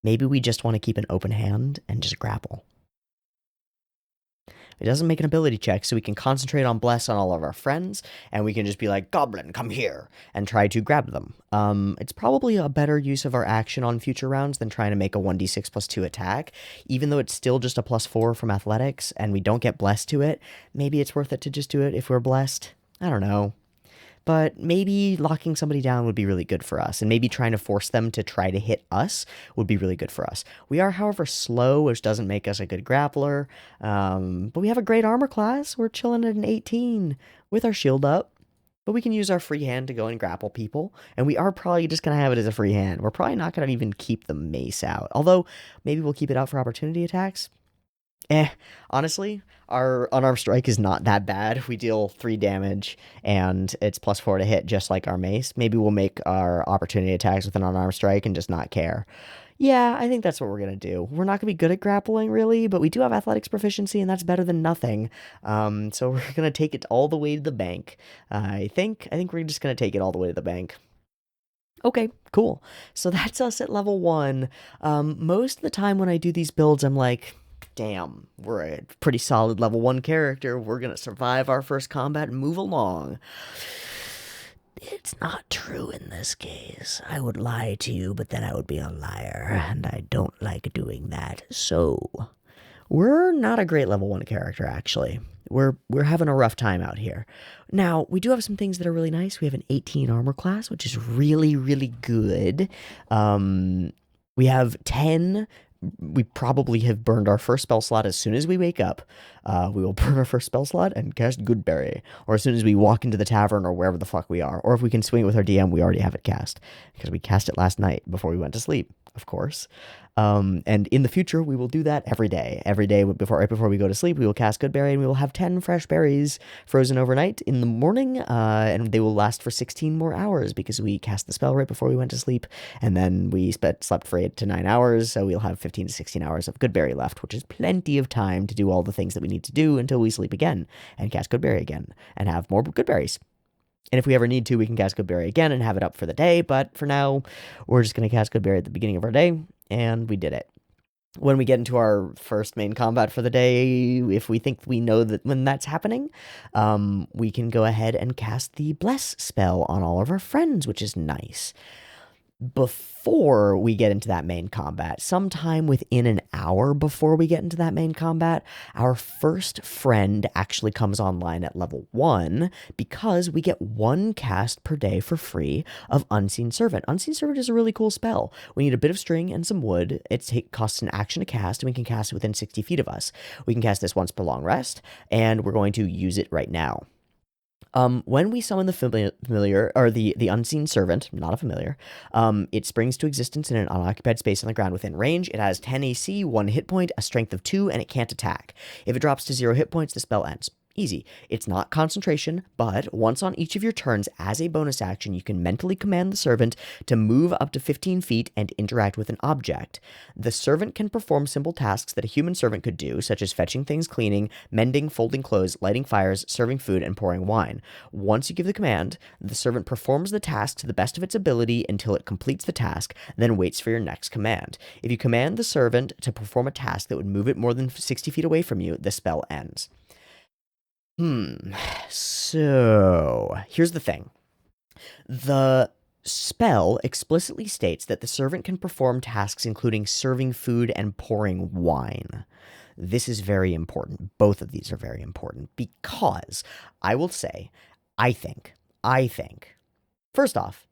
we just want to keep an open hand and just grapple. It doesn't make an ability check, so we can concentrate on Bless on all of our friends, and we can just be like, Goblin, come here, and try to grab them. It's probably a better use of our action on future rounds than trying to make a 1d6 plus 2 attack. Even though it's still just a plus 4 from athletics, and we don't get Blessed to it, maybe it's worth it to just do it if we're blessed. I don't know. But maybe locking somebody down would be really good for us, and maybe trying to force them to try to hit us would be really good for us. We are, however, slow, which doesn't make us a good grappler, but we have a great armor class. We're chilling at an 18 with our shield up, but we can use our free hand to go and grapple people, and we are probably just going to have it as a free hand. We're probably not going to even keep the mace out, although maybe we'll keep it out for opportunity attacks. Honestly, our unarmed strike is not that bad. We deal 3 damage, and it's plus 4 to hit, just like our mace. Maybe we'll make our opportunity attacks with an unarmed strike and just not care. Yeah, I think that's what we're going to do. We're not going to be good at grappling, really, but we do have athletics proficiency, and that's better than nothing. So we're going to take it all the way to the bank. I think we're just going to take it all the way to the bank. Okay, cool. So that's us at level 1. Most of the time when I do these builds, I'm like, damn, we're a pretty solid level 1 character. We're going to survive our first combat and move along. It's not true in this case. I would lie to you, but then I would be a liar, and I don't like doing that. So, we're not a great level 1 character, actually. We're having a rough time out here. Now, we do have some things that are really nice. We have an 18 armor class, which is really, really good. We have 10. We probably have burned our first spell slot as soon as we wake up. we will burn our first spell slot and cast Goodberry. Or as soon as we walk into the tavern or wherever the fuck we are. Or if we can swing it with our DM, we already have it cast. Because we cast it last night before we went to sleep, of course. And in the future, we will do that every day. Every day, right before we go to sleep, we will cast Goodberry, and we will have 10 fresh berries frozen overnight in the morning, and they will last for 16 more hours because we cast the spell right before we went to sleep, and then we slept for 8 to 9 hours, so we'll have 15 to 16 hours of Goodberry left, which is plenty of time to do all the things that we need to do until we sleep again, and cast Goodberry again, and have more Goodberries. And if we ever need to, we can cast Goodberry again and have it up for the day, but for now, we're just going to cast Goodberry at the beginning of our day, and we did it. When we get into our first main combat for the day, if we think we know that when that's happening, we can go ahead and cast the Bless spell on all of our friends, which is nice. Before we get into that main combat, sometime within an hour before we get into that main combat, our first friend actually comes online at level 1 because we get 1 cast per day for free of Unseen Servant. Unseen Servant is a really cool spell. We need a bit of string and some wood. It costs an action to cast, and we can cast it within 60 feet of us. We can cast this once per long rest, and we're going to use it right now. When we summon the familiar, or the unseen servant, not a familiar, it springs to existence in an unoccupied space on the ground within range. It has 10 AC, 1 hit point, a strength of 2, and it can't attack. If it drops to 0 hit points, the spell ends. Easy. It's not concentration, but once on each of your turns, as a bonus action, you can mentally command the servant to move up to 15 feet and interact with an object. The servant can perform simple tasks that a human servant could do, such as fetching things, cleaning, mending, folding clothes, lighting fires, serving food, and pouring wine. Once you give the command, the servant performs the task to the best of its ability until it completes the task, then waits for your next command. If you command the servant to perform a task that would move it more than 60 feet away from you, the spell ends. So, here's the thing. The spell explicitly states that the servant can perform tasks including serving food and pouring wine. This is very important. Both of these are very important because I will say, I think, first off,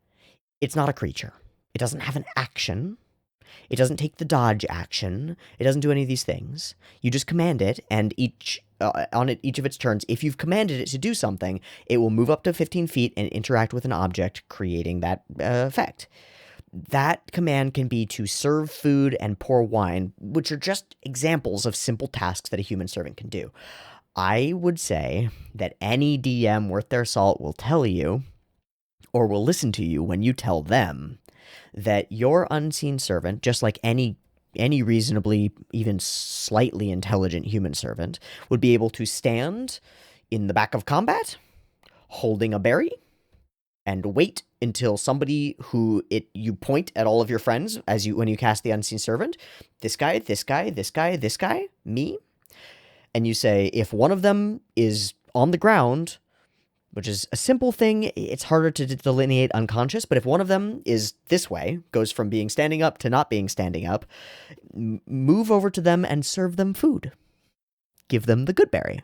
it's not a creature. It doesn't have an action. It doesn't take the dodge action. It doesn't do any of these things. You just command it, and each of its turns, if you've commanded it to do something, it will move up to 15 feet and interact with an object, creating that effect. That command can be to serve food and pour wine, which are just examples of simple tasks that a human servant can do. I would say that any DM worth their salt will tell you, or will listen to you when you tell them, that your unseen servant, just like any reasonably, even slightly intelligent human servant, would be able to stand in the back of combat, holding a berry, and wait until somebody who you point at all of your friends when you cast the unseen servant, this guy, this guy, this guy, this guy, me, and you say, if one of them is on the ground, which is a simple thing, it's harder to delineate unconscious, but if one of them is this way, goes from being standing up to not being standing up, move over to them and serve them food. Give them the Goodberry.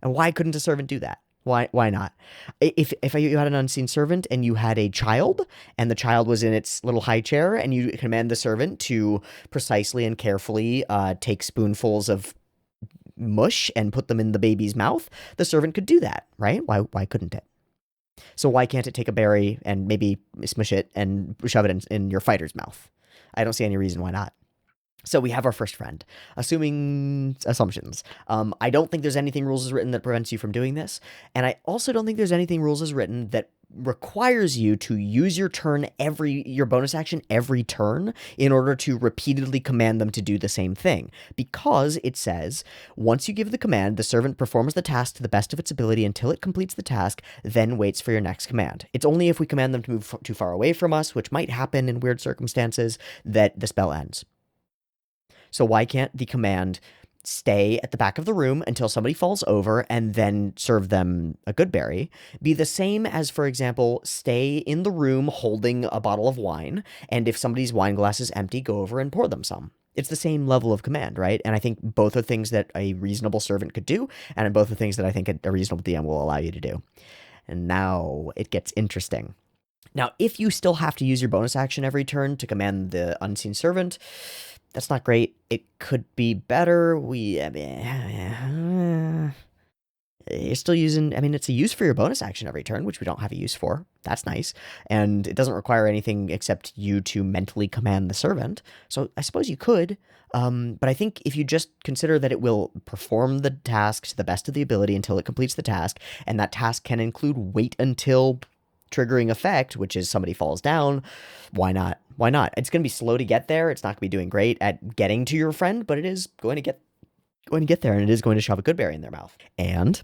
And why couldn't a servant do that? Why not? If you had an unseen servant and you had a child, and the child was in its little high chair, and you command the servant to precisely and carefully take spoonfuls of mush and put them in the baby's mouth, the servant could do that, right? Why couldn't it? So why can't it take a berry and maybe smush it and shove it in your fighter's mouth? I don't see any reason why not. So we have our first friend. Assumptions. I don't think there's anything rules as written that prevents you from doing this, and I also don't think there's anything rules as written that requires you to use your bonus action every turn in order to repeatedly command them to do the same thing, because it says, once you give the command, the servant performs the task to the best of its ability until it completes the task, then waits for your next command. It's only if we command them to move too far away from us, which might happen in weird circumstances, that the spell ends. So why can't the command stay at the back of the room until somebody falls over and then serve them a Goodberry be the same as, for example, stay in the room holding a bottle of wine, and if somebody's wine glass is empty, go over and pour them some? It's the same level of command, right? And I think both are things that a reasonable servant could do, and both are things that I think a reasonable DM will allow you to do. And now it gets interesting. Now, if you still have to use your bonus action every turn to command the unseen servant, that's not great. It could be better. You're still using, I mean, it's a use for your bonus action every turn, which we don't have a use for. That's nice. And it doesn't require anything except you to mentally command the servant. So I suppose you could. But I think if you just consider that it will perform the task to the best of the ability until it completes the task, and that task can include wait until triggering effect, which is somebody falls down, why not? Why not? It's going to be slow to get there. It's not going to be doing great at getting to your friend, but it is going to get there, and it is going to shove a good berry in their mouth. And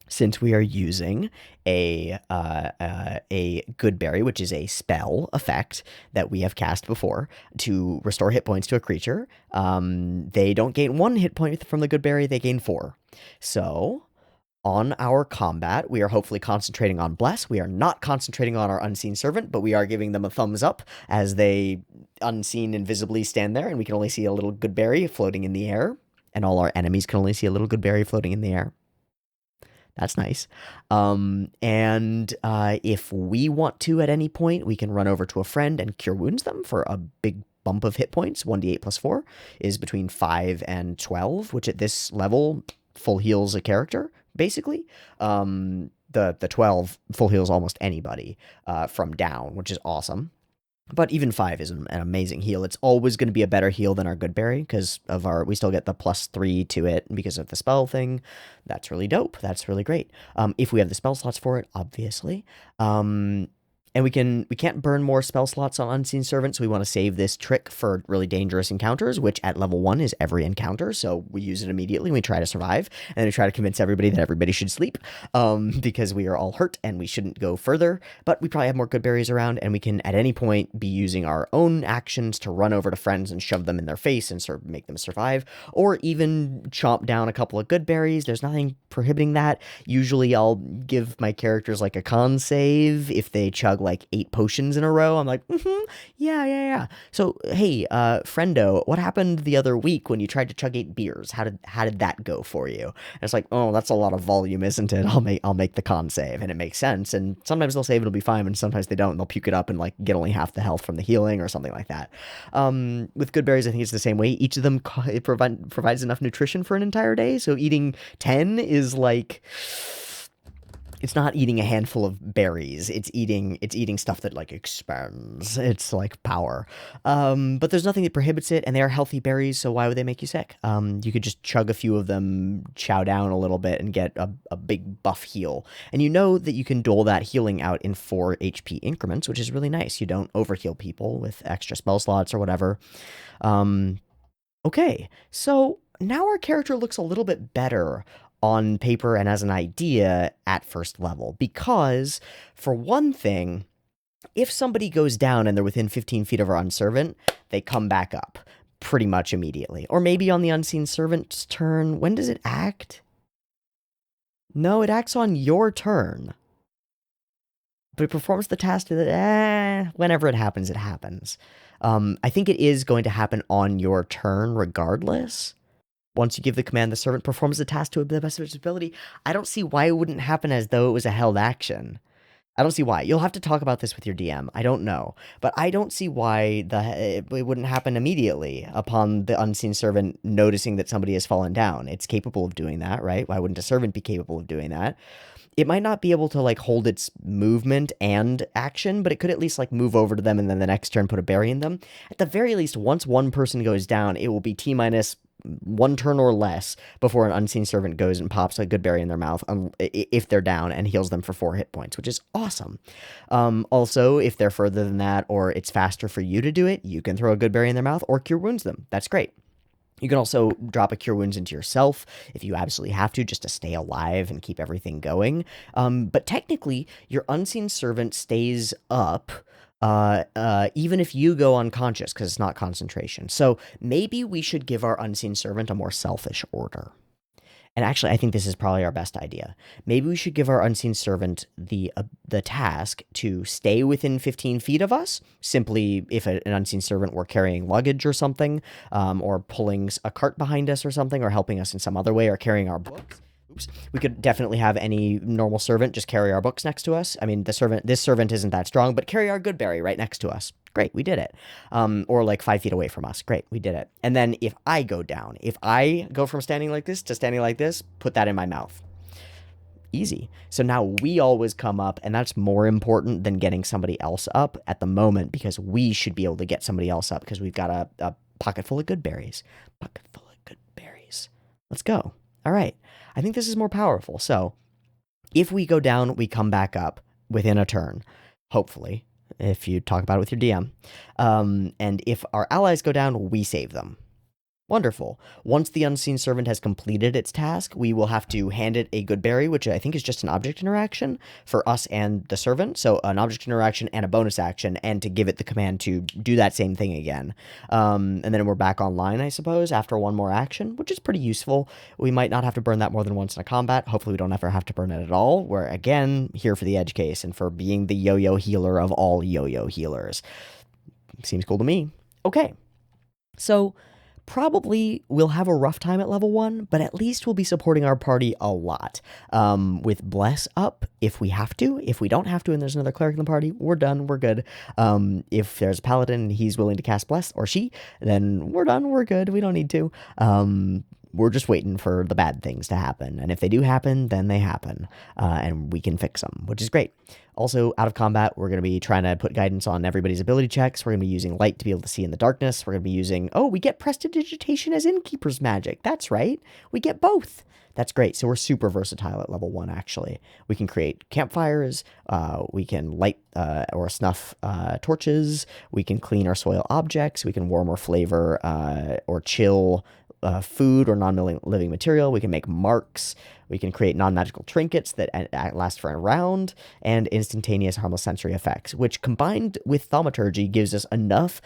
since we are using a good berry, which is a spell effect that we have cast before to restore hit points to a creature, they don't gain 1 hit point from the good berry; they gain 4. So on our combat, we are hopefully concentrating on Bless. We are not concentrating on our Unseen Servant, but we are giving them a thumbs up as they unseen invisibly stand there, and we can only see a little good berry floating in the air, and all our enemies can only see a little good berry floating in the air. That's nice. And if we want to at any point, we can run over to a friend and cure wounds them for a big bump of hit points. 1d8 plus 4 is between 5 and 12, which at this level full heals a character, basically. The 12 full heals almost anybody from down, which is awesome. But even 5 is an amazing heal. It's always going to be a better heal than our good berry because of we still get the +3 to it because of the spell thing. That's really dope. That's really great. If we have the spell slots for it, obviously. And we can't burn more spell slots on Unseen Servant, so we want to save this trick for really dangerous encounters, which at level 1 is every encounter, so we use it immediately. We try to survive, and then we try to convince everybody that everybody should sleep, because we are all hurt and we shouldn't go further, but we probably have more good berries around, and we can at any point be using our own actions to run over to friends and shove them in their face and sort of make them survive, or even chomp down a couple of good berries. There's nothing prohibiting that. Usually I'll give my characters like a con save if they chug like 8 potions in a row. I'm like, yeah. So, hey, friendo, what happened the other week when you tried to chug 8 beers? How did that go for you? And it's like, oh, that's a lot of volume, isn't it? I'll make the con save, and it makes sense. And sometimes they'll save, it'll be fine, and sometimes they don't, and they'll puke it up and like get only half the health from the healing or something like that. With good berries, I think it's the same way. Each of them provides enough nutrition for an entire day. So eating 10 is like, it's not eating a handful of berries. It's eating stuff that like expands. It's like power. But there's nothing that prohibits it, and they are healthy berries, so why would they make you sick? You could just chug a few of them, chow down a little bit, and get a big buff heal. And you know that you can dole that healing out in 4 HP increments, which is really nice. You don't overheal people with extra spell slots or whatever. Okay, so now our character looks a little bit better on paper and as an idea at first level, because for one thing, if somebody goes down and they're within 15 feet of our Unservant, they come back up pretty much immediately. Or maybe on the Unseen Servant's turn. When does it act? No, it acts on your turn. But it performs the task whenever it happens, it happens. I think it is going to happen on your turn regardless. Once you give the command, the servant performs the task to the best of its ability. I don't see why it wouldn't happen as though it was a held action. I don't see why. You'll have to talk about this with your DM. I don't know. But I don't see why it wouldn't happen immediately upon the Unseen Servant noticing that somebody has fallen down. It's capable of doing that, right? Why wouldn't a servant be capable of doing that? It might not be able to like hold its movement and action, but it could at least like move over to them and then the next turn put a berry in them. At the very least, once one person goes down, it will be T minus 1 turn or less before an Unseen Servant goes and pops a good berry in their mouth if they're down, and heals them for 4 hit points, which is awesome. Also, if they're further than that or it's faster for you to do it, you can throw a good berry in their mouth or cure wounds them. That's great. You can also drop a cure wounds into yourself if you absolutely have to, just to stay alive and keep everything going. But technically, your Unseen Servant stays up even if you go unconscious, because it's not concentration. So maybe we should give our Unseen Servant a more selfish order. And actually, I think this is probably our best idea. Maybe we should give our Unseen Servant the task to stay within 15 feet of us. Simply, if an Unseen Servant were carrying luggage or something, or pulling a cart behind us or something, or helping us in some other way, or carrying our books. We could definitely have any normal servant just carry our books next to us. I mean, this servant isn't that strong, but carry our good berry right next to us. Great, we did it. Or like 5 feet away from us. Great, we did it. And then if I go down, if I go from standing like this to standing like this, put that in my mouth. Easy. So now we always come up, and that's more important than getting somebody else up at the moment, because we should be able to get somebody else up because we've got a pocket full of good berries. Pocket full of good berries. Let's go. All right. I think this is more powerful. So if we go down, we come back up within a turn, hopefully, if you talk about it with your DM. And if our allies go down, we save them. Wonderful. Once the Unseen Servant has completed its task, we will have to hand it a good berry, which I think is just an object interaction for us and the servant. So an object interaction and a bonus action, and to give it the command to do that same thing again. And then we're back online, I suppose, after one more action, which is pretty useful. We might not have to burn that more than once in a combat. Hopefully we don't ever have to burn it at all. We're, again, here for the edge case and for being the yo-yo healer of all yo-yo healers. Seems cool to me. Okay. So probably we'll have a rough time at level 1, but at least we'll be supporting our party a lot. With Bless up, if we have to. If we don't have to and there's another cleric in the party, we're done, we're good. If there's a paladin and he's willing to cast Bless, or she, then we're done, we're good, we don't need to. We're just waiting for the bad things to happen. And if they do happen, then they happen. And we can fix them, which is great. Also, out of combat, we're going to be trying to put guidance on everybody's ability checks. We're going to be using light to be able to see in the darkness. We're going to be using, we get prestidigitation as Innkeeper's magic. That's right. We get both. That's great. So we're super versatile at level 1, actually. We can create campfires. We can light or snuff torches. We can clean or soil objects. We can warm or flavor or chill food or non-living material. We can make marks. We can create non-magical trinkets that last for a round, and instantaneous harmless sensory effects, which combined with thaumaturgy gives us enough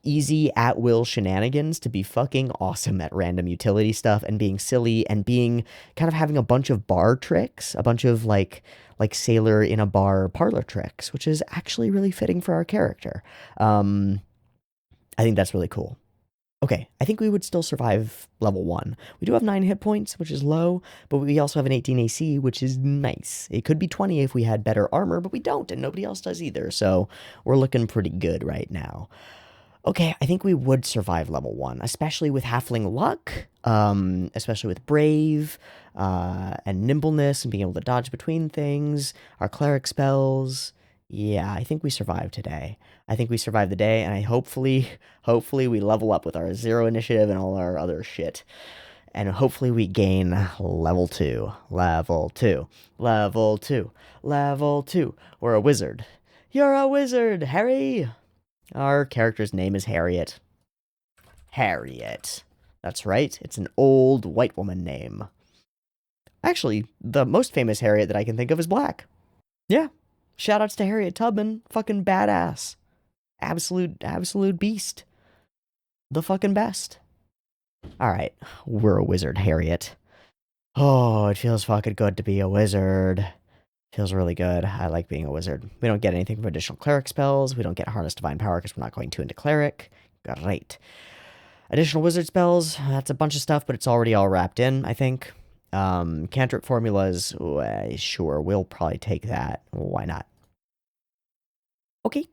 easy at-will shenanigans to be fucking awesome at random utility stuff and being silly and being kind of having a bunch of bar tricks, a bunch of like sailor in a bar parlor tricks, which is actually really fitting for our character. I think that's really cool. Okay, I think we would still survive level 1. We do have 9 hit points, which is low, but we also have an 18 AC, which is nice. It could be 20 if we had better armor, but we don't, and nobody else does either, so we're looking pretty good right now. Okay, I think we would survive level 1, especially with Halfling Luck, especially with Brave, and Nimbleness, and being able to dodge between things, our Cleric spells. Yeah, I think we survived today. I think we survived the day, and hopefully we level up with our 0 initiative and all our other shit. And hopefully we gain level 2. Level 2. Level 2. Level 2. We're a wizard. You're a wizard, Harry! Our character's name is Harriet. Harriet. That's right, it's an old white woman name. Actually, the most famous Harriet that I can think of is black. Yeah. Shoutouts to Harriet Tubman. Fucking badass. Absolute beast. The fucking best. Alright, we're a wizard, Harriet. Oh, it feels fucking good to be a wizard. Feels really good. I like being a wizard. We don't get anything from additional cleric spells. We don't get Harness Divine Power because we're not going to into cleric. Great. Additional wizard spells. That's a bunch of stuff, but it's already all wrapped in, I think. Cantrip formulas. Sure, we'll probably take that. Why not? Okay.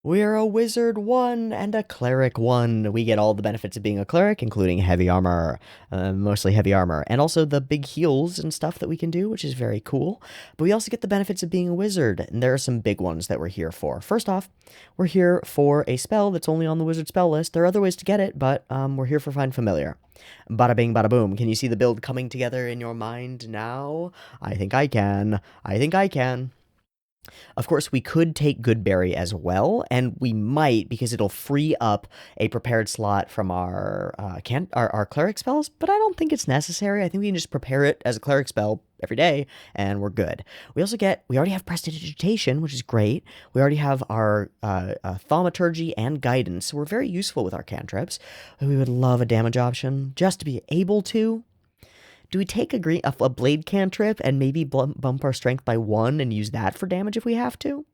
We're a wizard 1 and a cleric 1. We get all the benefits of being a cleric, including heavy armor, mostly heavy armor, and also the big heals and stuff that we can do, which is very cool. But we also get the benefits of being a wizard, and there are some big ones that we're here for. First off, we're here for a spell that's only on the wizard spell list. There are other ways to get it, but we're here for Find Familiar. Bada bing, bada boom. Can you see the build coming together in your mind now? I think I can. I think I can. Of course, we could take Goodberry as well, and we might because it'll free up a prepared slot from our cleric spells, but I don't think it's necessary. I think we can just prepare it as a cleric spell every day, and we're good. We already have Prestidigitation, which is great. We already have our Thaumaturgy and Guidance, so we're very useful with our cantrips. We would love a damage option, just to be able to. Do we take a blade cantrip and maybe bump our strength by 1 and use that for damage if we have to?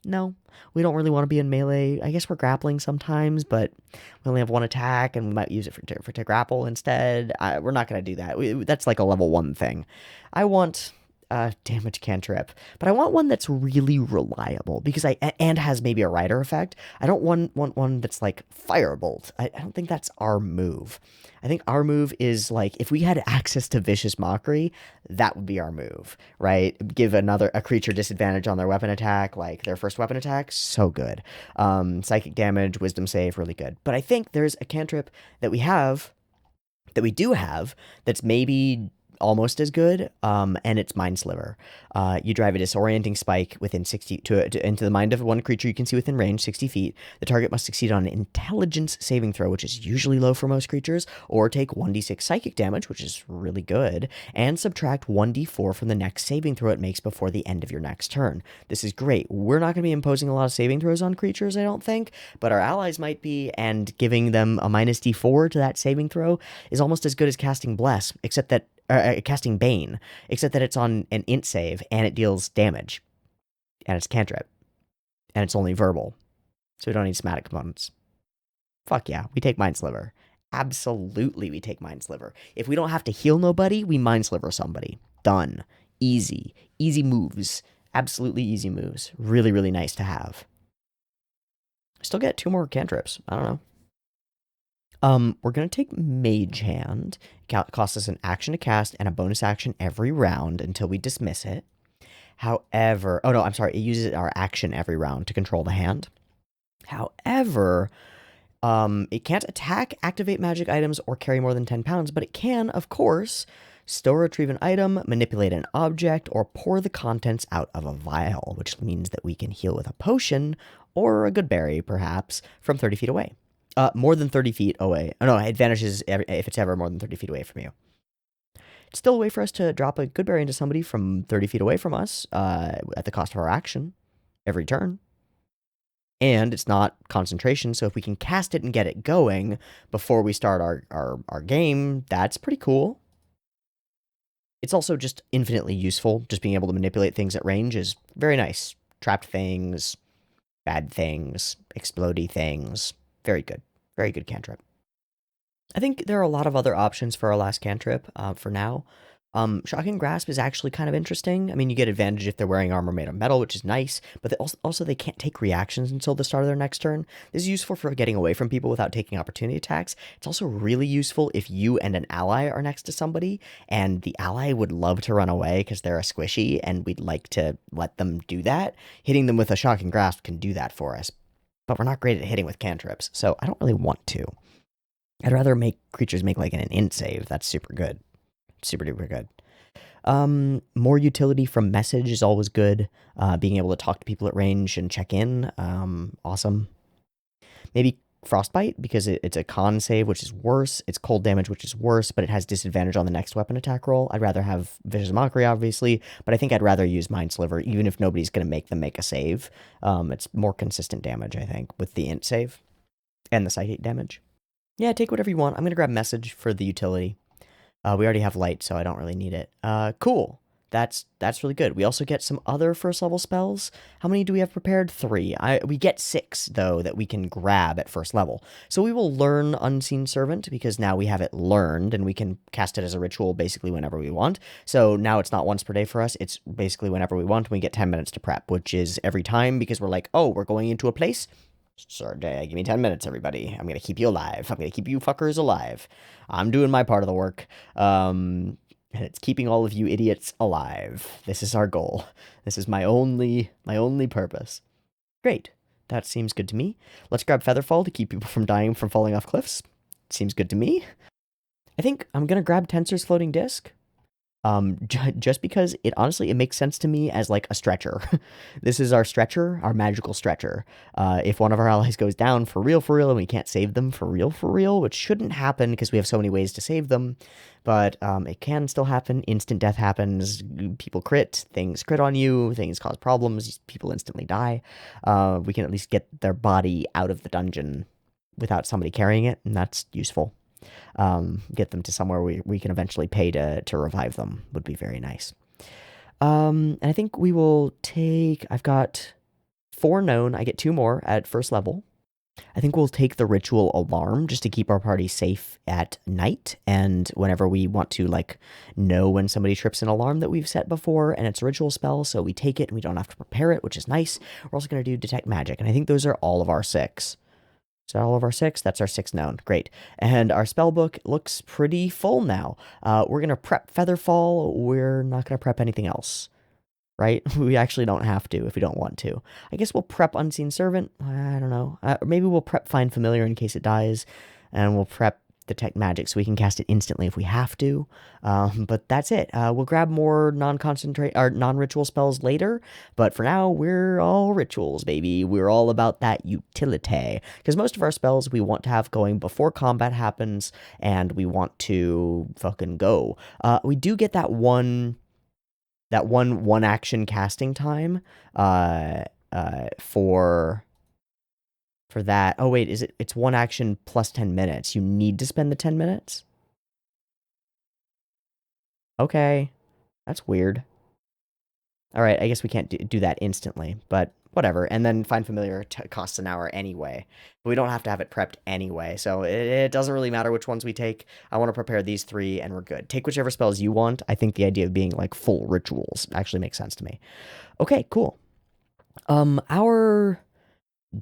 No, we don't really want to be in melee. I guess we're grappling sometimes, but we only have 1 attack, and we might use it to grapple instead. We're not going to do that. That's like a level 1 thing. I want damage cantrip, but I want one that's really reliable because and has maybe a rider effect. I don't want one that's like firebolt. I don't think that's our move. I think our move is like if we had access to vicious mockery, that would be our move, right? Give a creature disadvantage on their weapon attack, like their first weapon attack, so good. Psychic damage, wisdom save, really good. But I think there's a cantrip that we do have that's maybe almost as good, and it's Mind Sliver. You drive a disorienting spike within 60 into the mind of one creature you can see within range, 60 feet. The target must succeed on an intelligence saving throw, which is usually low for most creatures, or take 1d6 psychic damage, which is really good, and subtract 1d4 from the next saving throw it makes before the end of your next turn. This is great. We're not going to be imposing a lot of saving throws on creatures, I don't think, but our allies might be, and giving them a minus d4 to that saving throw is almost as good as casting Bless, except that casting Bane, except that it's on an int save and it deals damage, and it's cantrip, and it's only verbal, so we don't need somatic components. Fuck yeah, we take Mind Sliver. Absolutely, we take Mind Sliver. If we don't have to heal nobody, we Mind Sliver somebody. Done. Easy. Easy moves. Absolutely easy moves. Really, really nice to have. Still get 2 more cantrips. I don't know. We're going to take Mage Hand. It costs us an action to cast and a bonus action every round until we dismiss it. However, oh no, I'm sorry, it uses our action every round to control the hand. However, it can't attack, activate magic items, or carry more than 10 pounds, but it can, of course, store or retrieve an item, manipulate an object, or pour the contents out of a vial, which means that we can heal with a potion, or a good berry, perhaps, from 30 feet away. More than 30 feet away. Oh, no, it vanishes if it's ever more than 30 feet away from you. It's still a way for us to drop a good berry into somebody from 30 feet away from us at the cost of our action every turn. And it's not concentration, so if we can cast it and get it going before we start our game, that's pretty cool. It's also just infinitely useful. Just being able to manipulate things at range is very nice. Trapped things, bad things, explodey things. Very good. Very good cantrip. I think there are a lot of other options for our last cantrip for now. Shocking Grasp is actually kind of interesting. I mean, you get advantage if they're wearing armor made of metal, which is nice, but also they can't take reactions until the start of their next turn. This is useful for getting away from people without taking opportunity attacks. It's also really useful if you and an ally are next to somebody, and the ally would love to run away because they're a squishy, and we'd like to let them do that. Hitting them with a Shocking Grasp can do that for us, but we're not great at hitting with cantrips, so I don't really want to. I'd rather make creatures make like an int save. That's super good. Super duper good. More utility from message is always good. Being able to talk to people at range and check in, awesome. Maybe Frostbite, because it's a con save, which is worse. It's cold damage, which is worse, but it has disadvantage on the next weapon attack roll. I'd rather have Vicious Mockery, obviously, but I think I'd rather use Mind Sliver, even if nobody's going to make them make a save. It's more consistent damage, I think, with the int save and the psychic damage. Yeah, take whatever you want. I'm going to grab Message for the utility. We already have Light, so I don't really need it. Cool. That's really good. We also get some other first level spells. How many do we have prepared? 3. We get 6, though, that we can grab at first level. So we will learn Unseen Servant, because now we have it learned, and we can cast it as a ritual basically whenever we want. So now it's not once per day for us. It's basically whenever we want, and we get 10 minutes to prep, which is every time, because we're like, oh, we're going into a place? Sure, give me 10 minutes, everybody. I'm going to keep you alive. I'm going to keep you fuckers alive. I'm doing my part of the work. And it's keeping all of you idiots alive. This is our goal. This is my only purpose. Great. That seems good to me. Let's grab Featherfall to keep people from dying from falling off cliffs. Seems good to me. I think I'm going to grab Tensor's Floating Disc. Just because it makes sense to me as like a stretcher. This is our stretcher, our magical stretcher. If one of our allies goes down for real, and we can't save them for real, which shouldn't happen because we have so many ways to save them, but it can still happen. Instant death happens. People crit. Things crit on you. Things cause problems. People instantly die. We can at least get their body out of the dungeon without somebody carrying it, and that's useful. Get them to somewhere we can eventually pay to revive them would be very nice. And I think we will take, I've got 4 known. I get 2 more at first level. I think we'll take the ritual alarm just to keep our party safe at night. And whenever we want to like know when somebody trips an alarm that we've set before, and it's a ritual spell, so we take it and we don't have to prepare it, which is nice. We're also going to do detect magic, and I think those are all of our six. Is that all of our six? That's our six known. Great. And our spell book looks pretty full now. We're going to prep Featherfall. We're not going to prep anything else, right? We actually don't have to if we don't want to. I guess we'll prep Unseen Servant. I don't know. Maybe we'll prep Find Familiar in case it dies, and we'll prep Detect Magic so we can cast it instantly if we have to. But that's it. We'll grab more non-concentrate or non-ritual spells later. But for now, we're all rituals, baby. We're all about that utility because most of our spells we want to have going before combat happens, and we want to fucking go. We do get that one action casting time uh for that. Oh wait, it's one action plus 10 minutes. You need to spend the 10 minutes? Okay. That's weird. All right, I guess we can't do that instantly, but whatever. And then Find Familiar costs an hour anyway. But we don't have to have it prepped anyway, so it doesn't really matter which ones we take. I want to prepare these three, and we're good. Take whichever spells you want. I think the idea of being like full rituals actually makes sense to me. Okay, cool. Our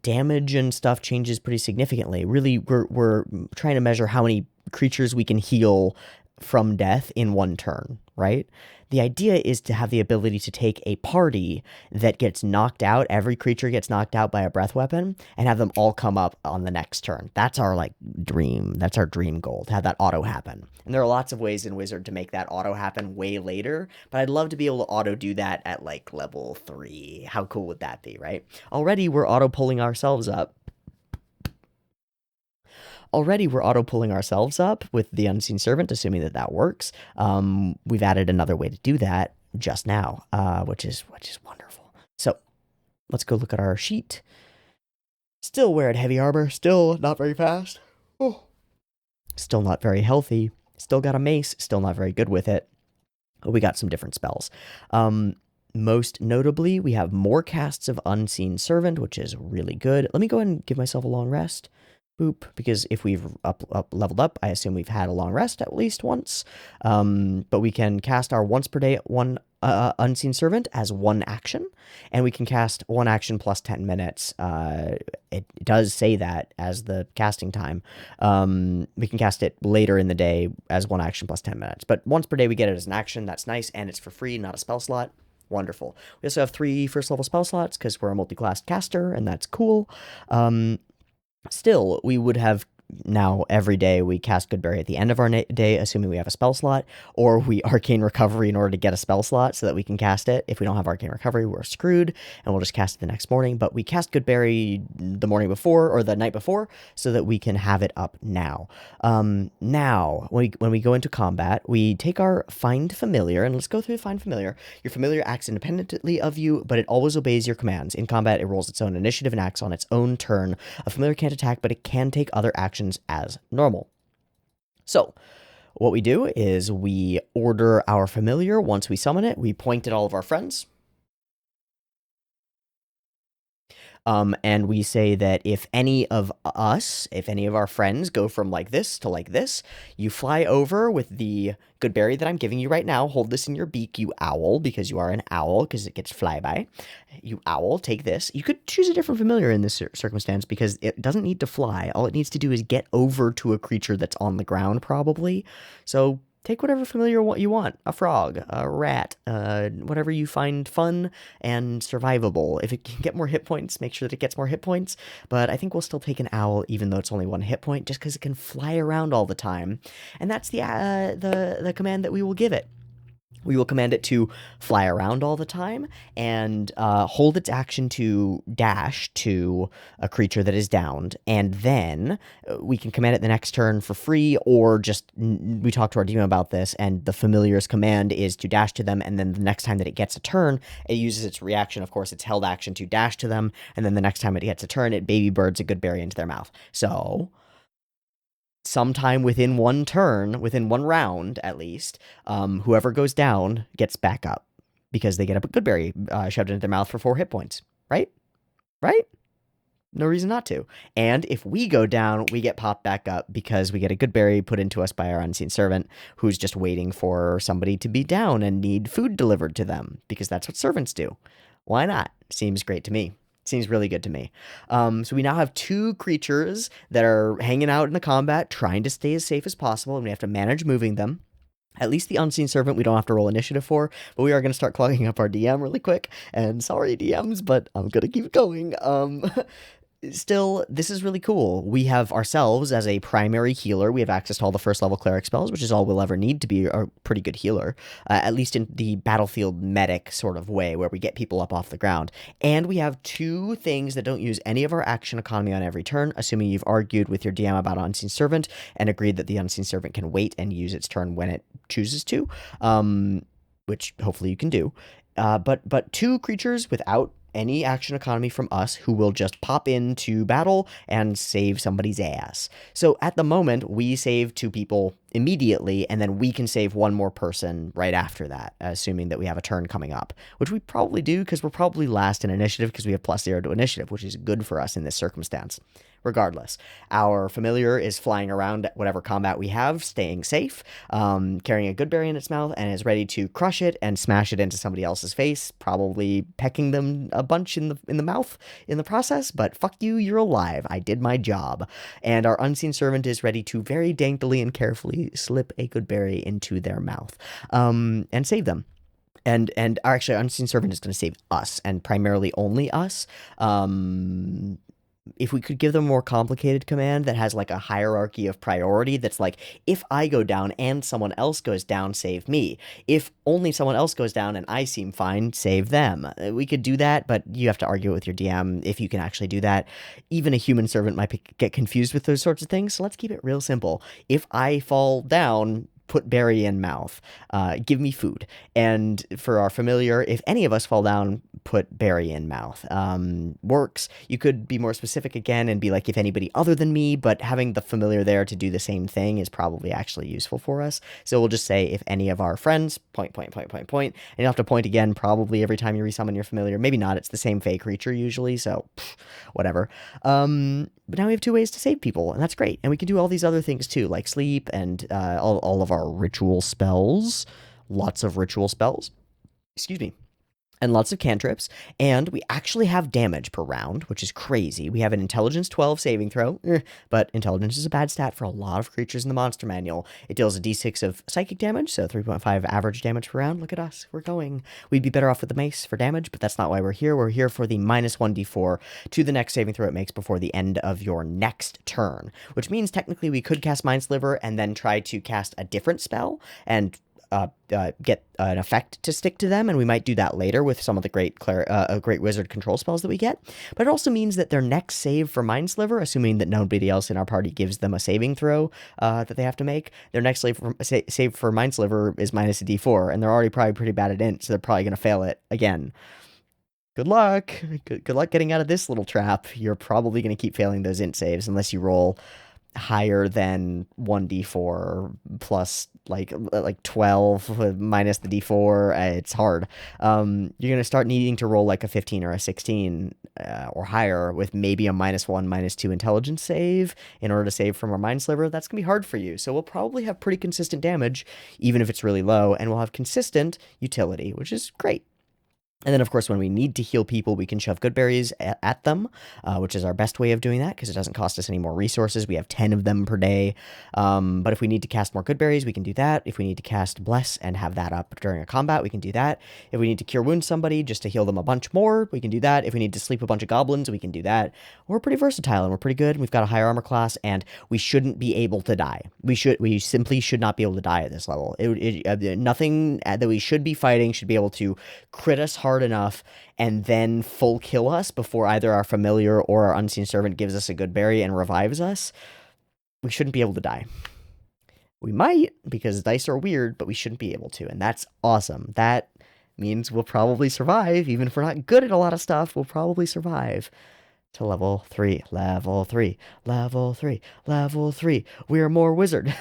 damage and stuff changes pretty significantly. Really, we're trying to measure how many creatures we can heal from death in one turn, right? The idea is to have the ability to take a party that gets knocked out, every creature gets knocked out by a breath weapon, and have them all come up on the next turn. That's our like dream. That's our dream goal, to have that auto happen. And there are lots of ways in Wizard to make that auto happen way later, but I'd love to be able to auto do that at like level 3. How cool would that be, right? Already we're auto pulling ourselves up. Already we're auto pulling ourselves up with the Unseen Servant, assuming that that works. We've added another way to do that just now, which is wonderful. So let's go look at our sheet. Still wearing heavy armor. Still not very fast. Oh. Still not very healthy. Still got a mace. Still not very good with it. We got some different spells. Most notably, we have more casts of Unseen Servant, which is really good. Let me go ahead and give myself a long rest. Boop, because if we've leveled up, I assume we've had a long rest at least once. But we can cast our once per day one Unseen Servant as one action, and we can cast one action plus 10 minutes. It does say that as the casting time. We can cast it later in the day as one action plus 10 minutes. But once per day, we get it as an action. That's nice, and it's for free, not a spell slot. Wonderful. We also have 3 first level spell slots because we're a multi-class caster, and that's cool. Still, we would have now every day we cast Goodberry at the end of our day, assuming we have a spell slot, or we Arcane Recovery in order to get a spell slot so that we can cast it. If we don't have Arcane Recovery, we're screwed, and we'll just cast it the next morning. But we cast Goodberry the morning before or the night before so that we can have it up now. Now, when we go into combat, we take our Find Familiar, and let's go through Find Familiar. Your familiar acts independently of you, but it always obeys your commands. In combat, it rolls its own initiative and acts on its own turn. A familiar can't attack, but it can take other actions as normal. So, what we do is we order our familiar. Once we summon it, we point at all of our friends. And we say that if any of our friends go from like this to like this, you fly over with the Goodberry that I'm giving you right now. Hold this in your beak, you owl, because you are an owl, because it gets flyby. You owl, take this. You could choose a different familiar in this circumstance because it doesn't need to fly. All it needs to do is get over to a creature that's on the ground, probably. So take whatever familiar you want. A frog, a rat, whatever you find fun and survivable. If it can get more hit points, make sure that it gets more hit points. But I think we'll still take an owl, even though it's only 1 hit point, just because it can fly around all the time. And that's the command that we will give it. We will command it to fly around all the time and hold its action to dash to a creature that is downed. And then we can command it the next turn for free, or just, we talked to our demon about this, and the familiar's command is to dash to them, and then the next time that it gets a turn, it uses its reaction, of course, its held action to dash to them, and then the next time it gets a turn, it baby birds a Goodberry into their mouth. So sometime within one turn, within one round at least, whoever goes down gets back up because they get a Goodberry shoved into their mouth for 4 hit points. Right? Right? No reason not to. And if we go down, we get popped back up because we get a good berry put into us by our unseen servant who's just waiting for somebody to be down and need food delivered to them because that's what servants do. Why not? Seems great to me. Seems really good to me. So we now have two creatures that are hanging out in the combat, trying to stay as safe as possible, and we have to manage moving them. At least the unseen servant we don't have to roll initiative for, but we are going to start clogging up our DM really quick. And sorry, DMs, but I'm going to keep going. Still, this is really cool. We have ourselves as a primary healer. We have access to all the first level cleric spells, which is all we'll ever need to be a pretty good healer, at least in the battlefield medic sort of way, where we get people up off the ground. And we have two things that don't use any of our action economy on every turn, assuming you've argued with your DM about Unseen Servant and agreed that the Unseen Servant can wait and use its turn when it chooses to, which hopefully you can do. But two creatures without any action economy from us who will just pop into battle and save somebody's ass. So at the moment, we save two people immediately, and then we can save one more person right after that, assuming that we have a turn coming up, which we probably do because we're probably last in initiative because we have +0 to initiative, which is good for us in this circumstance. Regardless, our familiar is flying around whatever combat we have, staying safe, carrying a good berry in its mouth, and is ready to crush it and smash it into somebody else's face, probably pecking them a bunch in the mouth in the process. But fuck you, you're alive. I did my job. And our unseen servant is ready to very daintily and carefully slip a good berry into their mouth, and save them. And actually, our unseen servant is going to save us, and primarily only us. If we could give them a more complicated command that has like a hierarchy of priority that's like, if I go down and someone else goes down, save me. If only someone else goes down and I seem fine, save them. We could do that, but you have to argue with your DM if you can actually do that. Even a human servant might get confused with those sorts of things, so let's keep it real simple. If I fall down, put berry in mouth, give me food. And for our familiar, if any of us fall down, put berry in mouth. Works. You could be more specific again and be like, if anybody other than me, but having the familiar there to do the same thing is probably actually useful for us. So we'll just say, if any of our friends, point, and you'll have to point again probably every time you resummon your familiar. Maybe not, it's the same fey creature usually, so whatever. But now we have two ways to save people, and that's great. And we can do all these other things too, like sleep and all of our ritual spells. Lots of ritual spells. Excuse me. And lots of cantrips, and we actually have damage per round, which is crazy. We have an intelligence 12 saving throw, but intelligence is a bad stat for a lot of creatures in the monster manual. It deals a d6 of psychic damage, so 3.5 average damage per round. Look at us, we're going. We'd be better off with the mace for damage, but that's not why we're here. We're here for the -1d4 to the next saving throw it makes before the end of your next turn, which means technically we could cast Mind Sliver and then try to cast a different spell and get an effect to stick to them, and we might do that later with some of the great wizard control spells that we get. But it also means that their next save for Mind Sliver, assuming that nobody else in our party gives them a saving throw that they have to make, their next save for Mind Sliver is -d4, and they're already probably pretty bad at int, so they're probably going to fail it again. Good luck. Good luck getting out of this little trap. You're probably going to keep failing those int saves unless you roll higher than 1d4 plus like 12 minus the d4. It's hard. You're gonna start needing to roll like a 15 or a 16 or higher with maybe a -1 -2 intelligence save in order to save from our Mind Sliver. That's gonna be hard for you, so we'll probably have pretty consistent damage even if it's really low, and we'll have consistent utility, which is great. And then, of course, when we need to heal people, we can shove good berries at them, which is our best way of doing that because it doesn't cost us any more resources. We have 10 of them per day. But if we need to cast more good berries, we can do that. If we need to cast Bless and have that up during a combat, we can do that. If we need to Cure Wound somebody just to heal them a bunch more, we can do that. If we need to sleep a bunch of goblins, we can do that. We're pretty versatile and we're pretty good. We've got a higher armor class, and we shouldn't be able to die. We simply should not be able to die at this level. Nothing that we should be fighting should be able to crit us hard enough and then full kill us before either our familiar or our unseen servant gives us a good berry and revives us. We shouldn't be able to die. We might, because dice are weird, but we shouldn't be able to, and that's awesome. That means we'll probably survive. Even if we're not good at a lot of stuff, we'll probably survive to level 3. Level 3. Level 3. Level 3. We are more wizard.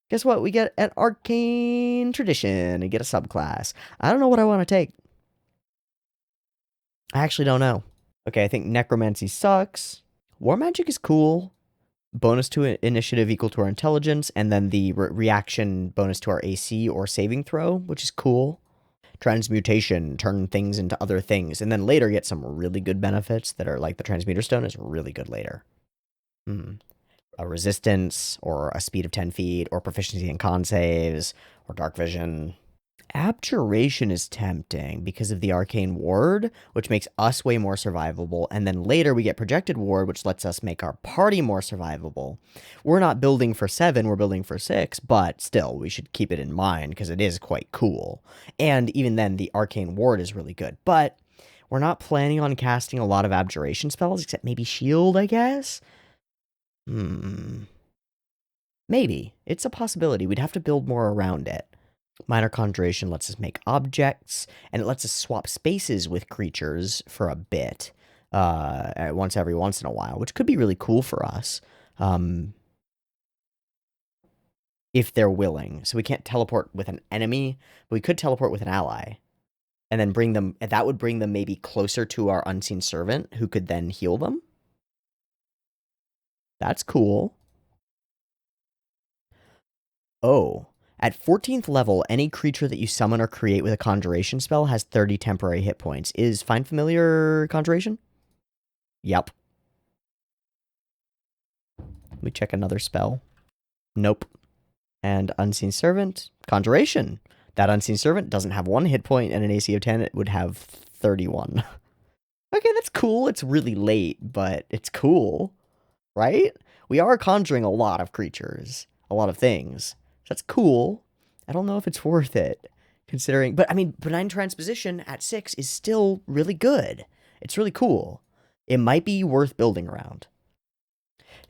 Guess what? We get an arcane tradition and get a subclass. I don't know what I want to take. I actually don't know. Okay, I think necromancy sucks. War Magic is cool. Bonus to initiative equal to our intelligence, and then the reaction bonus to our AC or saving throw, which is cool. Transmutation, turn things into other things, and then later get some really good benefits that are like the Transmuter Stone is really good later. A resistance, or a speed of 10 feet, or proficiency in con saves, or dark vision. Abjuration is tempting because of the arcane ward, which makes us way more survivable, and then later we get projected ward, which lets us make our party more survivable. We're not building for 7, we're building for 6, but still, we should keep it in mind because it is quite cool. And even then, the arcane ward is really good, but we're not planning on casting a lot of abjuration spells, except maybe shield, I guess? Maybe. It's a possibility. We'd have to build more around it. Minor Conjuration lets us make objects, and it lets us swap spaces with creatures for a bit, every once in a while, which could be really cool for us, if they're willing. So we can't teleport with an enemy, but we could teleport with an ally, and then bring them. That would bring them maybe closer to our unseen servant, who could then heal them. That's cool. Oh. At 14th level, any creature that you summon or create with a Conjuration spell has 30 temporary hit points. Is Find Familiar Conjuration? Yep. Let me check another spell. Nope. And Unseen Servant, Conjuration. That Unseen Servant doesn't have 1 hit point and an AC of 10. It would have 31. Okay, that's cool. It's really late, but it's cool. Right? We are conjuring a lot of creatures. A lot of things. That's cool. I don't know if it's worth it, considering... But, I mean, Benign Transposition at 6 is still really good. It's really cool. It might be worth building around.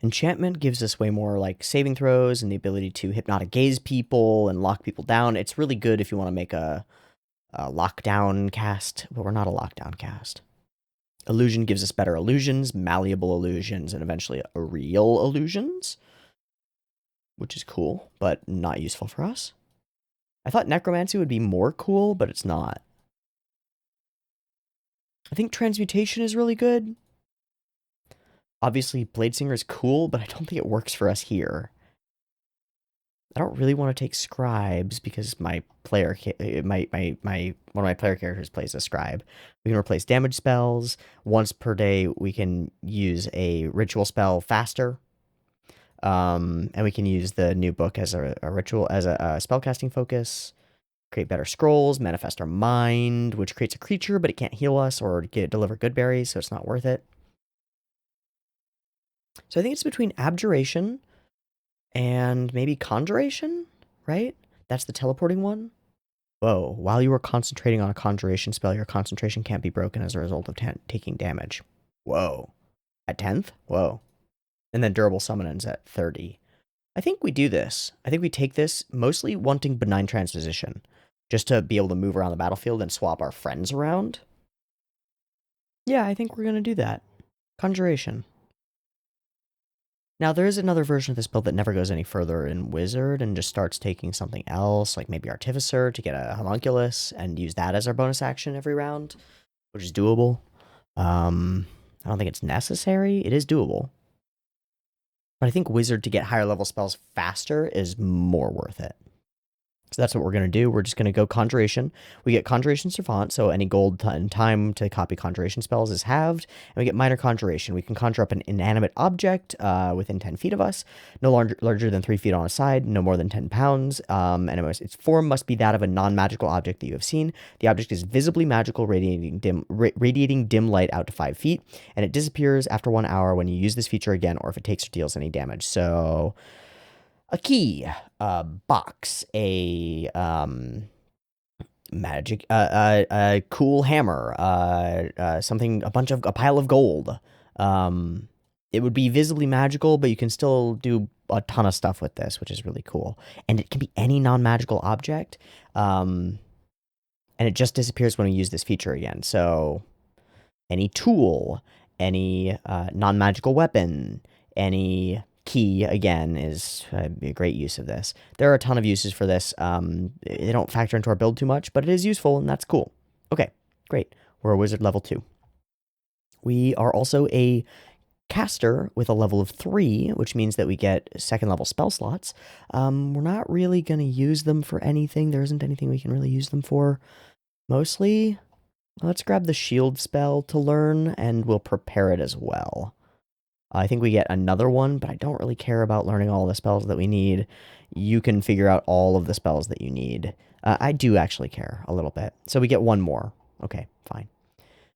Enchantment gives us way more, like, saving throws and the ability to hypnotic gaze people and lock people down. It's really good if you want to make a lockdown cast, but we're not a lockdown cast. Illusion gives us better illusions, malleable illusions, and eventually real illusions, which is cool, but not useful for us. I thought Necromancy would be more cool, but it's not. I think Transmutation is really good. Obviously, Bladesinger is cool, but I don't think it works for us here. I don't really want to take Scribes because my player, one of my player characters plays a Scribe. We can replace damage spells. Once per day, we can use a ritual spell faster. And we can use the new book as a ritual, as a spellcasting focus. Create better scrolls, manifest our mind, which creates a creature, but it can't heal us or deliver good berries, so it's not worth it. So I think it's between Abjuration and maybe Conjuration, right? That's the teleporting one. Whoa, while you are concentrating on a Conjuration spell, your concentration can't be broken as a result of taking damage. Whoa. At 10th? Whoa. And then Durable Summon ends at 30. I think we do this. I think we take this mostly wanting Benign Transposition, just to be able to move around the battlefield and swap our friends around. Yeah, I think we're going to do that. Conjuration. Now, there is another version of this build that never goes any further in Wizard and just starts taking something else, like maybe Artificer, to get a Homunculus and use that as our bonus action every round, which is doable. I don't think it's necessary. It is doable. But I think Wizard to get higher level spells faster is more worth it. So that's what we're going to do. We're just going to go Conjuration. We get Conjuration Savant, so any gold and time to copy Conjuration spells is halved. And we get Minor Conjuration. We can conjure up an inanimate object within 10 feet of us, no larger than 3 feet on a side, no more than 10 pounds, and its form must be that of a non-magical object that you have seen. The object is visibly magical, radiating dim light out to 5 feet, and it disappears after 1 hour when you use this feature again or if it takes or deals any damage. So... a key, a box, a magic, a cool hammer, a pile of gold. It would be visibly magical, but you can still do a ton of stuff with this, which is really cool. And it can be any non-magical object, and it just disappears when we use this feature again. So any tool, any non-magical weapon, any... key, again, is a great use of this. There are a ton of uses for this. They don't factor into our build too much, but it is useful, and that's cool. Okay, great. We're a wizard level 2. We are also a Caster with a level of 3, which means that we get second level spell slots. We're not really going to use them for anything. There isn't anything we can really use them for. Mostly, let's grab the shield spell to learn, and we'll prepare it as well. I think we get another one, but I don't really care about learning all the spells that we need. You can figure out all of the spells that you need. I do actually care a little bit. So we get one more. Okay, fine.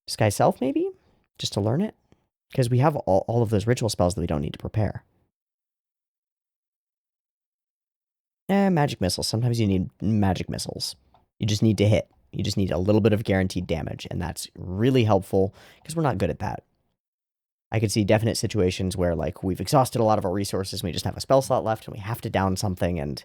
Sky Self, maybe? Just to learn it? Because we have all of those ritual spells that we don't need to prepare. Magic missiles. Sometimes you need magic missiles. You just need to hit. You just need a little bit of guaranteed damage, and that's really helpful because we're not good at that. I could see definite situations where, like, we've exhausted a lot of our resources and we just have a spell slot left and we have to down something, and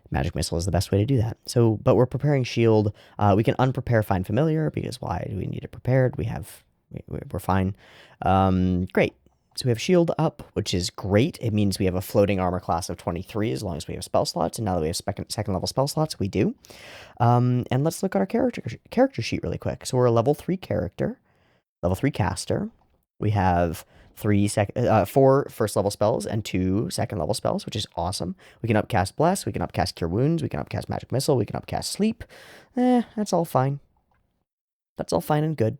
Magic Missile is the best way to do that. So, but we're preparing Shield. We can unprepare Find Familiar because why do we need it prepared? We're fine. Great. So we have Shield up, which is great. It means we have a floating armor class of 23 as long as we have spell slots. And now that we have second level spell slots, we do. And let's look at our character sheet really quick. So we're a level 3 character, level 3 caster. We have 4 first level spells and 2 second level spells, which is awesome. We can upcast Bless, we can upcast Cure Wounds, we can upcast Magic Missile, we can upcast Sleep. That's all fine. That's all fine and good.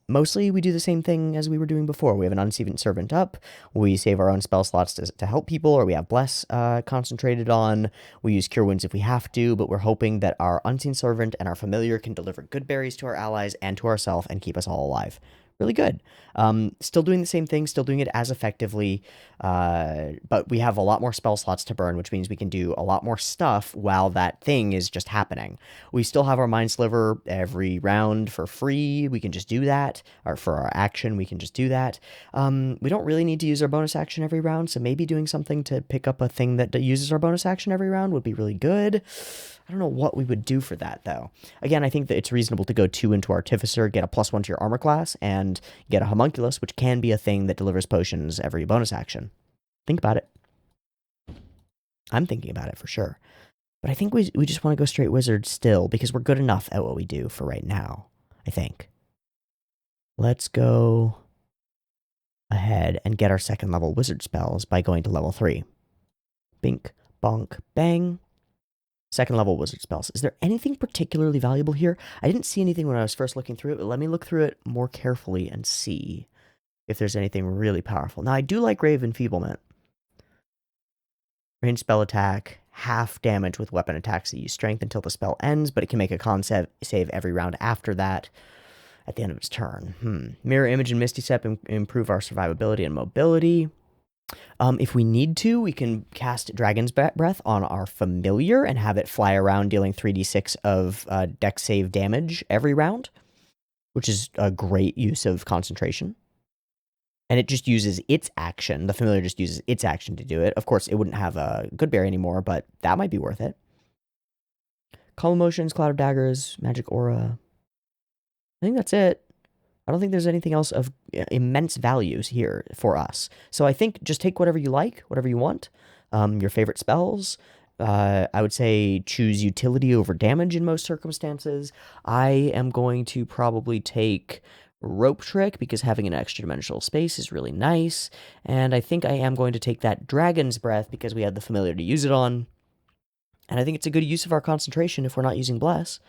Mostly we do the same thing as we were doing before. We have an Unseen Servant up, we save our own spell slots to help people, or we have Bless concentrated on. We use Cure Wounds if we have to, but we're hoping that our Unseen Servant and our Familiar can deliver good berries to our allies and to ourselves and keep us all alive. Really good. Still doing the same thing, still doing it as effectively, but we have a lot more spell slots to burn, which means we can do a lot more stuff while that thing is just happening. We still have our Mind Sliver every round for free. We can just do that, or for our action, we can just do that. We don't really need to use our bonus action every round, so maybe doing something to pick up a thing that uses our bonus action every round would be really good. I don't know what we would do for that, though. Again, I think that it's reasonable to go 2 into Artificer, get a +1 to your armor class, and get a Homunculus, which can be a thing that delivers potions every bonus action. Think about it. I'm thinking about it for sure. But I think we just want to go straight Wizard still, because we're good enough at what we do for right now, I think. Let's go ahead and get our second level Wizard spells by going to level 3. Bink, bonk, bang. Second level Wizard spells. Is there anything particularly valuable here? I didn't see anything when I was first looking through it, but let me look through it more carefully and see if there's anything really powerful. Now, I do like Grave Enfeeblement. Range spell attack, half damage with weapon attacks that use strength until the spell ends, but it can make a con save every round after that at the end of its turn. Mirror Image and Misty Step improve our survivability and mobility. If we need to, we can cast Dragon's Breath on our Familiar and have it fly around dealing 3d6 of dex save damage every round, which is a great use of concentration. And it just uses its action. The Familiar just uses its action to do it. Of course, it wouldn't have a good berry anymore, but that might be worth it. Calm Emotions, Cloud of Daggers, Magic Aura. I think that's it. I don't think there's anything else of immense values here for us. So I think just take whatever you like, whatever you want. Your favorite spells. I would say choose utility over damage in most circumstances. I am going to probably take Rope Trick because having an extra dimensional space is really nice. And I think I am going to take that Dragon's Breath because we had the Familiar to use it on. And I think it's a good use of our concentration if we're not using Bless.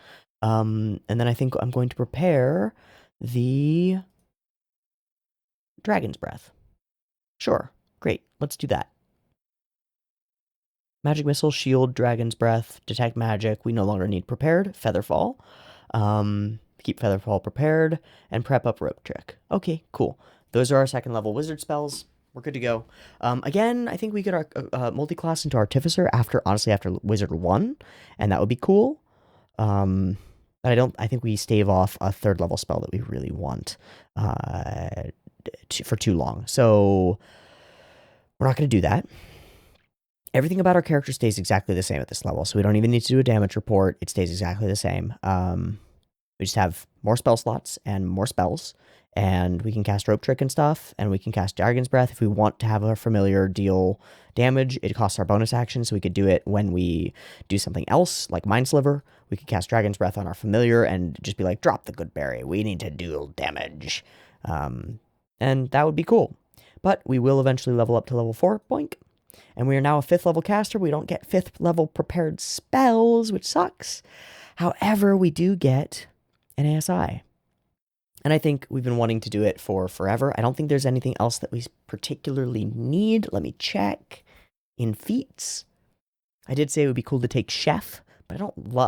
And then I think I'm going to prepare the Dragon's Breath. Sure, great, let's do that. Magic Missile, Shield, Dragon's Breath, Detect Magic. We no longer need Prepared. Featherfall. Keep Featherfall prepared, and prep up Rope Trick. Okay, cool. Those are our second level Wizard spells. We're good to go. Again, I think we could multi-class into Artificer after Wizard 1, and that would be cool. But I think we stave off a third level spell that we really want for too long. So we're not going to do that. Everything about our character stays exactly the same at this level, so we don't even need to do a damage report. It stays exactly the same. We just have more spell slots and more spells, and we can cast Rope Trick and stuff, and we can cast Dragon's Breath if we want to have our Familiar deal damage. It costs our bonus action, so we could do it when we do something else, like Mind Sliver. We could cast Dragon's Breath on our Familiar and just be like, drop the good berry. We need to deal damage. and that would be cool. But we will eventually level up to level 4, boink. And we are now a 5th level caster. We don't get 5th level prepared spells, which sucks. However, we do get an ASI. And I think we've been wanting to do it for forever. I don't think there's anything else that we particularly need. Let me check. In feats, I did say it would be cool to take Chef, but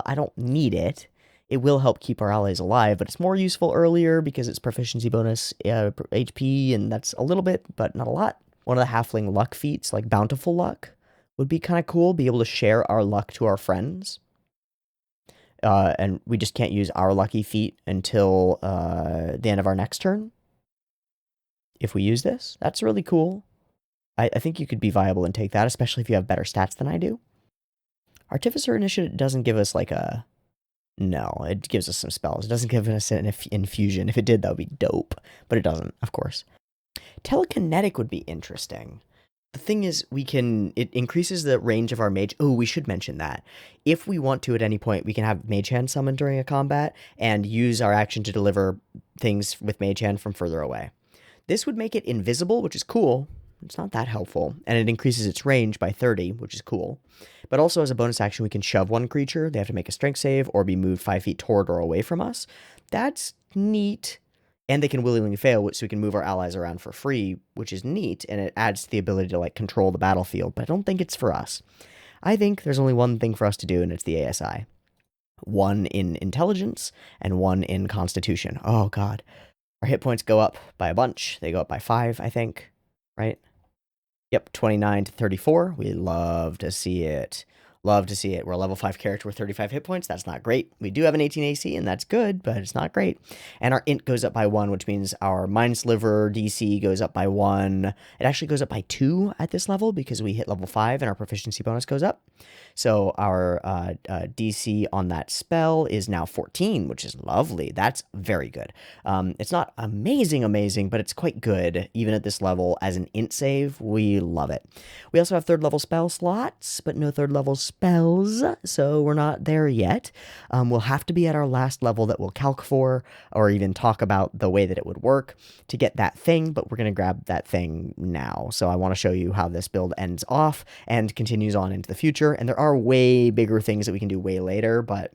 I don't need it. It will help keep our allies alive, but it's more useful earlier because it's proficiency bonus HP, and that's a little bit, but not a lot. One of the halfling luck feats, like Bountiful Luck, would be kind of cool. Be able to share our luck to our friends. And we just can't use our lucky feat until the end of our next turn. If we use this, that's really cool. I think you could be viable and take that, especially if you have better stats than I do. Artificer Initiative doesn't give us like a... No, it gives us some spells. It doesn't give us an infusion. If it did, that would be dope. But it doesn't, of course. Telekinetic would be interesting. The thing is, it increases the range of our mage. Oh, we should mention that. If we want to at any point, we can have Mage Hand summoned during a combat and use our action to deliver things with Mage Hand from further away. This would make it invisible, which is cool. It's not that helpful. And it increases its range by 30, which is cool. But also as a bonus action, we can shove one creature. They have to make a strength save or be moved 5 feet toward or away from us. That's neat. And they can willingly fail, so we can move our allies around for free, which is neat. And it adds to the ability to like control the battlefield. But I don't think it's for us. I think there's only one thing for us to do, and it's the ASI. 1 in intelligence and 1 in constitution. Oh, God. Our hit points go up by a bunch. They go up by 5, I think. Right? Yep, 29 to 34. We love to see it. Love to see it. We're a level 5 character with 35 hit points. That's not great. We do have an 18 AC, and that's good, but it's not great. And our int goes up by 1, which means our Mind Sliver DC goes up by 1. It actually goes up by 2 at this level because we hit level 5 and our proficiency bonus goes up. So our DC on that spell is now 14, which is lovely. That's very good. It's not amazing, but it's quite good, even at this level. As an int save, we love it. We also have 3rd level spell slots, but no 3rd level spells, so we're not there yet. We'll have to be at our last level that we'll calc for, or even talk about the way that it would work to get that thing, but we're going to grab that thing now. So I want to show you how this build ends off and continues on into the future, and there are way bigger things that we can do way later, but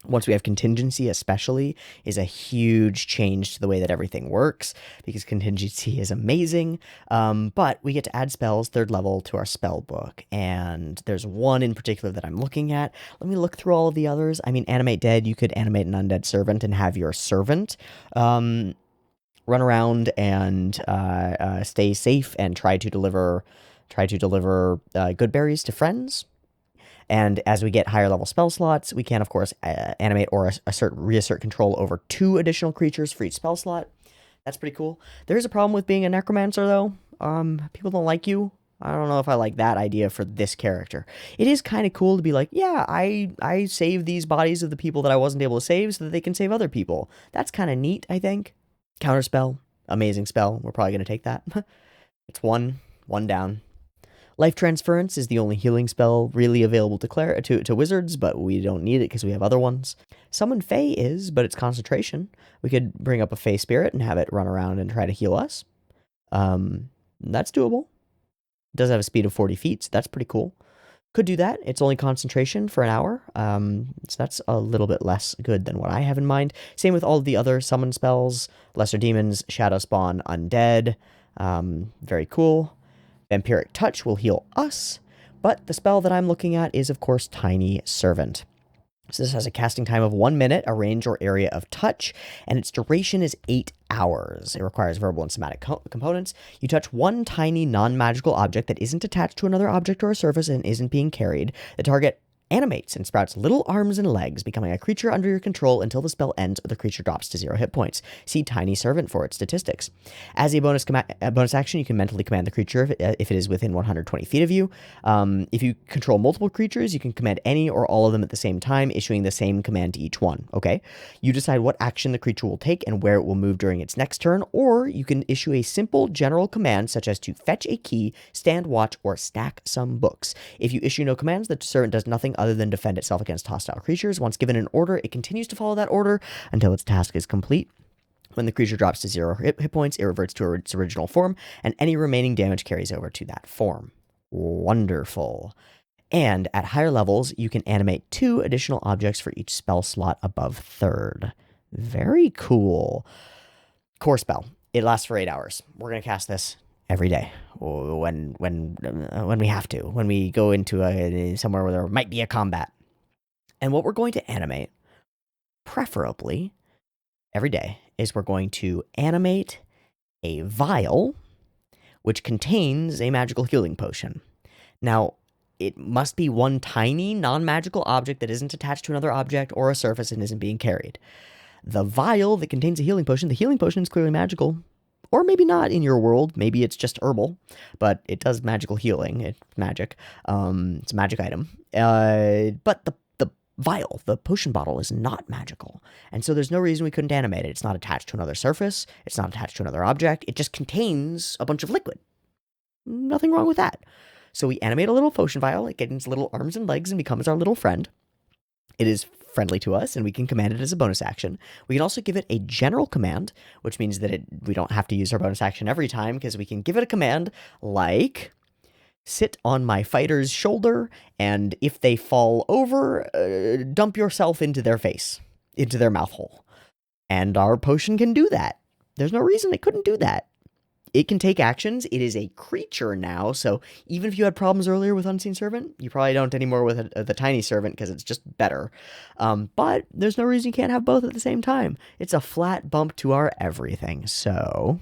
once we have contingency especially is a huge change to the way that everything works, because contingency is amazing. But we get to add spells 3rd level to our spell book, and there's one in particular that I'm looking at. Let me look through all of the others. I mean, Animate Dead, you could animate an undead servant and have your servant run around and stay safe and try to deliver good berries to friends. And as we get higher level spell slots, we can, of course, animate or reassert control over 2 additional creatures for each spell slot. That's pretty cool. There is a problem with being a necromancer, though. People don't like you. I don't know if I like that idea for this character. It is kind of cool to be like, yeah, I save these bodies of the people that I wasn't able to save so that they can save other people. That's kind of neat, I think. Counterspell, amazing spell. We're probably going to take that. It's one down. Life Transference is the only healing spell really available to wizards, but we don't need it because we have other ones. Summon Fey is, but it's concentration. We could bring up a Fey spirit and have it run around and try to heal us. That's doable. It does have a speed of 40 feet, so that's pretty cool. Could do that. It's only concentration for an hour, so that's a little bit less good than what I have in mind. Same with all of the other summon spells. Lesser Demons, Shadow Spawn, Undead. Very cool. Vampiric Touch will heal us, but the spell that I'm looking at is, of course, Tiny Servant. So this has a casting time of 1 minute, a range or area of touch, and its duration is 8 hours. It requires verbal and somatic components. You touch one tiny non-magical object that isn't attached to another object or a surface and isn't being carried. The target animates and sprouts little arms and legs, becoming a creature under your control until the spell ends or the creature drops to 0 hit points. See Tiny Servant for its statistics. As a bonus action, you can mentally command the creature if it is within 120 feet of you. If you control multiple creatures, you can command any or all of them at the same time, issuing the same command to each one. Okay? You decide what action the creature will take and where it will move during its next turn, or you can issue a simple general command such as to fetch a key, stand watch, or stack some books. If you issue no commands, the servant does nothing other than defend itself against hostile creatures. Once given an order, it continues to follow that order until its task is complete. When the creature drops to 0 hit points, it reverts to its original form, and any remaining damage carries over to that form. Wonderful. And at higher levels, you can animate 2 additional objects for each spell slot above 3rd. Very cool. Core spell. It lasts for 8 hours. We're going to cast this every day when we have to, when we go into somewhere where there might be a combat. And what we're going to animate, preferably every day, is we're going to animate a vial which contains a magical healing potion. Now, it must be one tiny, non-magical object that isn't attached to another object or a surface and isn't being carried. The vial that contains a healing potion, the healing potion is clearly magical. Or maybe not in your world. Maybe it's just herbal, but it does magical healing. It's magic. It's a magic item. But the vial, the potion bottle, is not magical. And so there's no reason we couldn't animate it. It's not attached to another surface. It's not attached to another object. It just contains a bunch of liquid. Nothing wrong with that. So we animate a little potion vial. It gets little arms and legs and becomes our little friend. It is friendly to us, and we can command it as a bonus action. We can also give it a general command, which means that we don't have to use our bonus action every time, because we can give it a command like, sit on my fighter's shoulder, and if they fall over, dump yourself into their face, into their mouth hole. And our potion can do that. There's no reason it couldn't do that. It can take actions. It is a creature now, so even if you had problems earlier with Unseen Servant, you probably don't anymore with the Tiny Servant, because it's just better. But there's no reason you can't have both at the same time. It's a flat bump to our everything, so...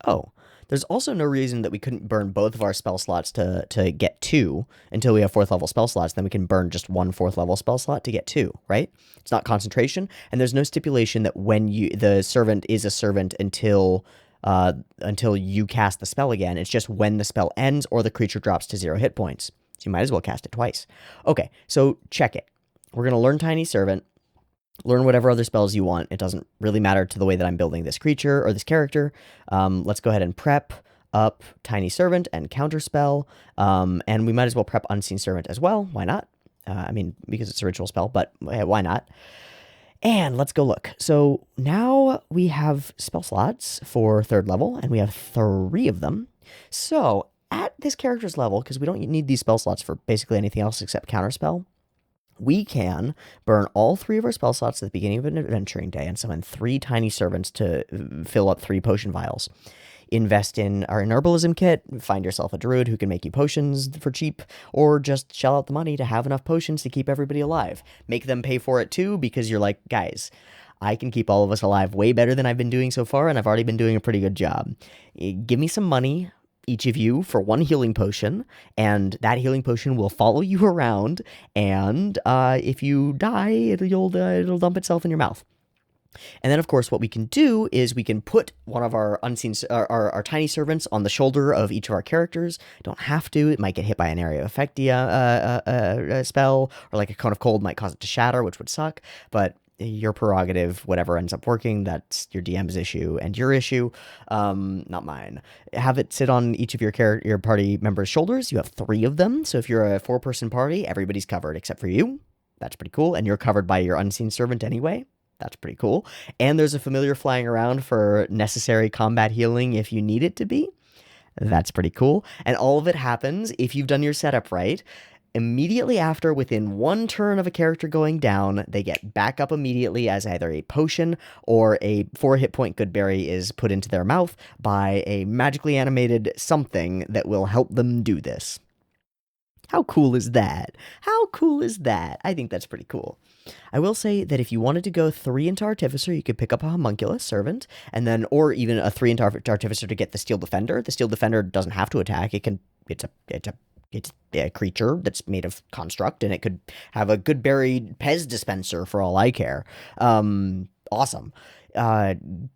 Oh, there's also no reason that we couldn't burn both of our spell slots to get 2 until we have 4th level spell slots. Then we can burn just 1 4th level spell slot to get 2, right? It's not concentration, and there's no stipulation that when the servant is a servant until you cast the spell again. It's just when the spell ends or the creature drops to 0 hit points. So you might as well cast it twice. Okay, so check it. We're going to learn Tiny Servant, learn whatever other spells you want. It doesn't really matter to the way that I'm building this creature or this character. Let's go ahead and prep up Tiny Servant and Counterspell, and we might as well prep Unseen Servant as well. Why not? I mean, because it's a ritual spell, but why not? And let's go look. So now we have spell slots for 3rd level, and we have 3 of them. So at this character's level, because we don't need these spell slots for basically anything else except Counterspell, we can burn all 3 of our spell slots at the beginning of an adventuring day and summon 3 Tiny Servants to fill up 3 potion vials. Invest in our herbalism kit, find yourself a druid who can make you potions for cheap, or just shell out the money to have enough potions to keep everybody alive. Make them pay for it too, because you're like, guys, I can keep all of us alive way better than I've been doing so far, and I've already been doing a pretty good job. Give me some money, each of you, for 1 healing potion, and that healing potion will follow you around, and if you die, it'll dump itself in your mouth. And then, of course, what we can do is we can put one of our our Tiny Servants on the shoulder of each of our characters. Don't have to. It might get hit by an area of effect spell, or like a cone of cold might cause it to shatter, which would suck. But your prerogative, whatever ends up working, that's your DM's issue and your issue, not mine. Have it sit on each of your party members' shoulders. You have 3 of them, so if you're a 4-person party, everybody's covered except for you. That's pretty cool, and you're covered by your Unseen Servant anyway. That's pretty cool. And there's a familiar flying around for necessary combat healing if you need it to be. That's pretty cool. And all of it happens, if you've done your setup right, immediately after, within 1 turn of a character going down, they get back up immediately as either a potion or a 4 hit point good berry is put into their mouth by a magically animated something that will help them do this. How cool is that? How cool is that? I think that's pretty cool. I will say that if you wanted to go 3 into Artificer, you could pick up a Homunculus Servant, and then, or even a 3 into Artificer to get the Steel Defender. The Steel Defender doesn't have to attack. It's a creature that's made of construct, and it could have a good berry Pez dispenser for all I care. Awesome.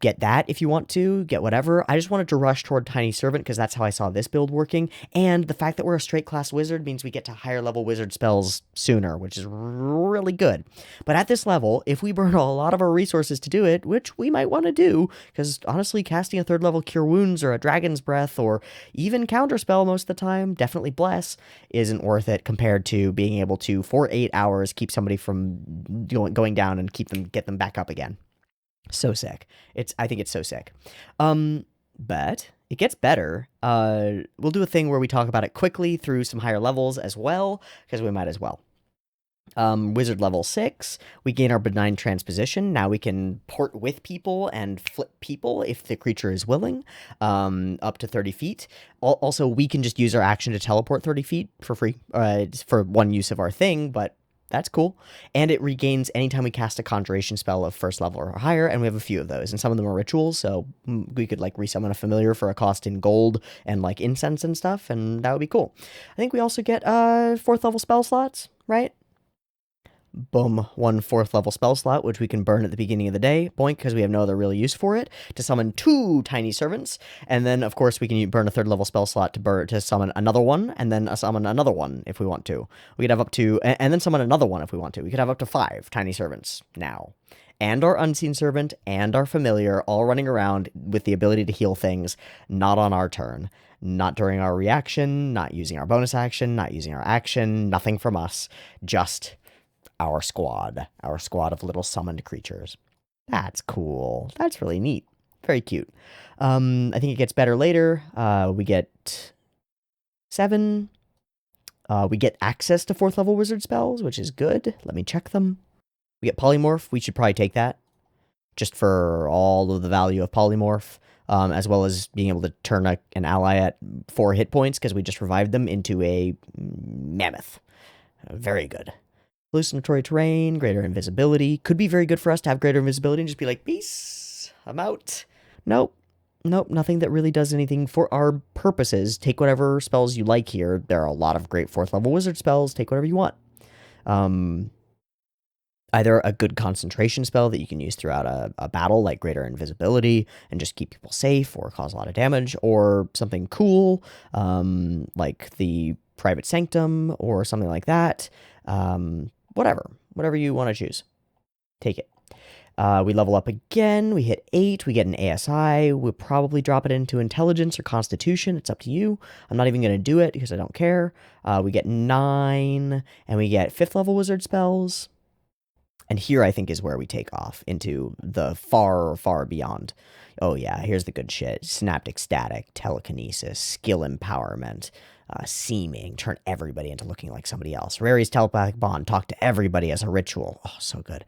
Get that if you want to, get whatever. I just wanted to rush toward Tiny Servant because that's how I saw this build working, and the fact that we're a straight class wizard means we get to higher level wizard spells sooner, which is really good. But at this level, if we burn a lot of our resources to do it, which we might want to do, because honestly casting a 3rd level Cure Wounds or a Dragon's Breath or even Counterspell most of the time, definitely Bless, isn't worth it compared to being able to, for 8 hours, keep somebody from going down and get them back up again. So sick. I think it's so sick. But it gets better. We'll do a thing where we talk about it quickly through some higher levels as well, because we might as well. Wizard level 6, we gain our benign transposition. Now we can port with people and flip people if the creature is willing, up to 30 feet. Also, we can just use our action to teleport 30 feet for free, for one use of our thing, but that's cool. And it regains anytime we cast a conjuration spell of first level or higher, and we have a few of those, and some of them are rituals, so we could like resummon a familiar for a cost in gold and like incense and stuff, and that would be cool. I think we also get 4th level spell slots, right? Boom, 1 4th level spell slot, which we can burn at the beginning of the day, boink, because we have no other real use for it, to summon 2 tiny servants, and then, of course, we can burn a 3rd level spell slot to summon another one, and then summon another one if we want to. We could have up to, and then summon another one if we want to. We could have up to 5 tiny servants now. And our unseen servant and our familiar all running around with the ability to heal things, not on our turn. Not during our reaction, not using our bonus action, not using our action, nothing from us, just our squad of little summoned creatures. That's cool. That's really neat. Very cute. I think it gets better later. We get 7. We get access to 4th level wizard spells, which is good. Let me check them. We get polymorph. We should probably take that just for all of the value of polymorph, as well as being able to turn an ally at 4 hit points because we just revived them into a mammoth. Very good. Hallucinatory terrain, greater invisibility. Could be very good for us to have greater invisibility and just be like, peace, I'm out. Nope, nothing that really does anything for our purposes. Take whatever spells you like here. There are a lot of great 4th level wizard spells. Take whatever you want. Either a good concentration spell that you can use throughout a battle, like greater invisibility, and just keep people safe or cause a lot of damage, or something cool, like the Private Sanctum or something like that. Whatever you want to choose. Take it. We level up again. We hit 8. We get an ASI. We'll probably drop it into Intelligence or Constitution. It's up to you. I'm not even going to do it because I don't care. We get 9, and we get 5th level wizard spells. And here I think is where we take off into the far, far beyond. Oh yeah, here's the good shit. Synaptic Static, Telekinesis, Skill Empowerment, Seeming, turn everybody into looking like somebody else. Rary's Telepathic Bond, talk to everybody as a ritual. Oh, so good.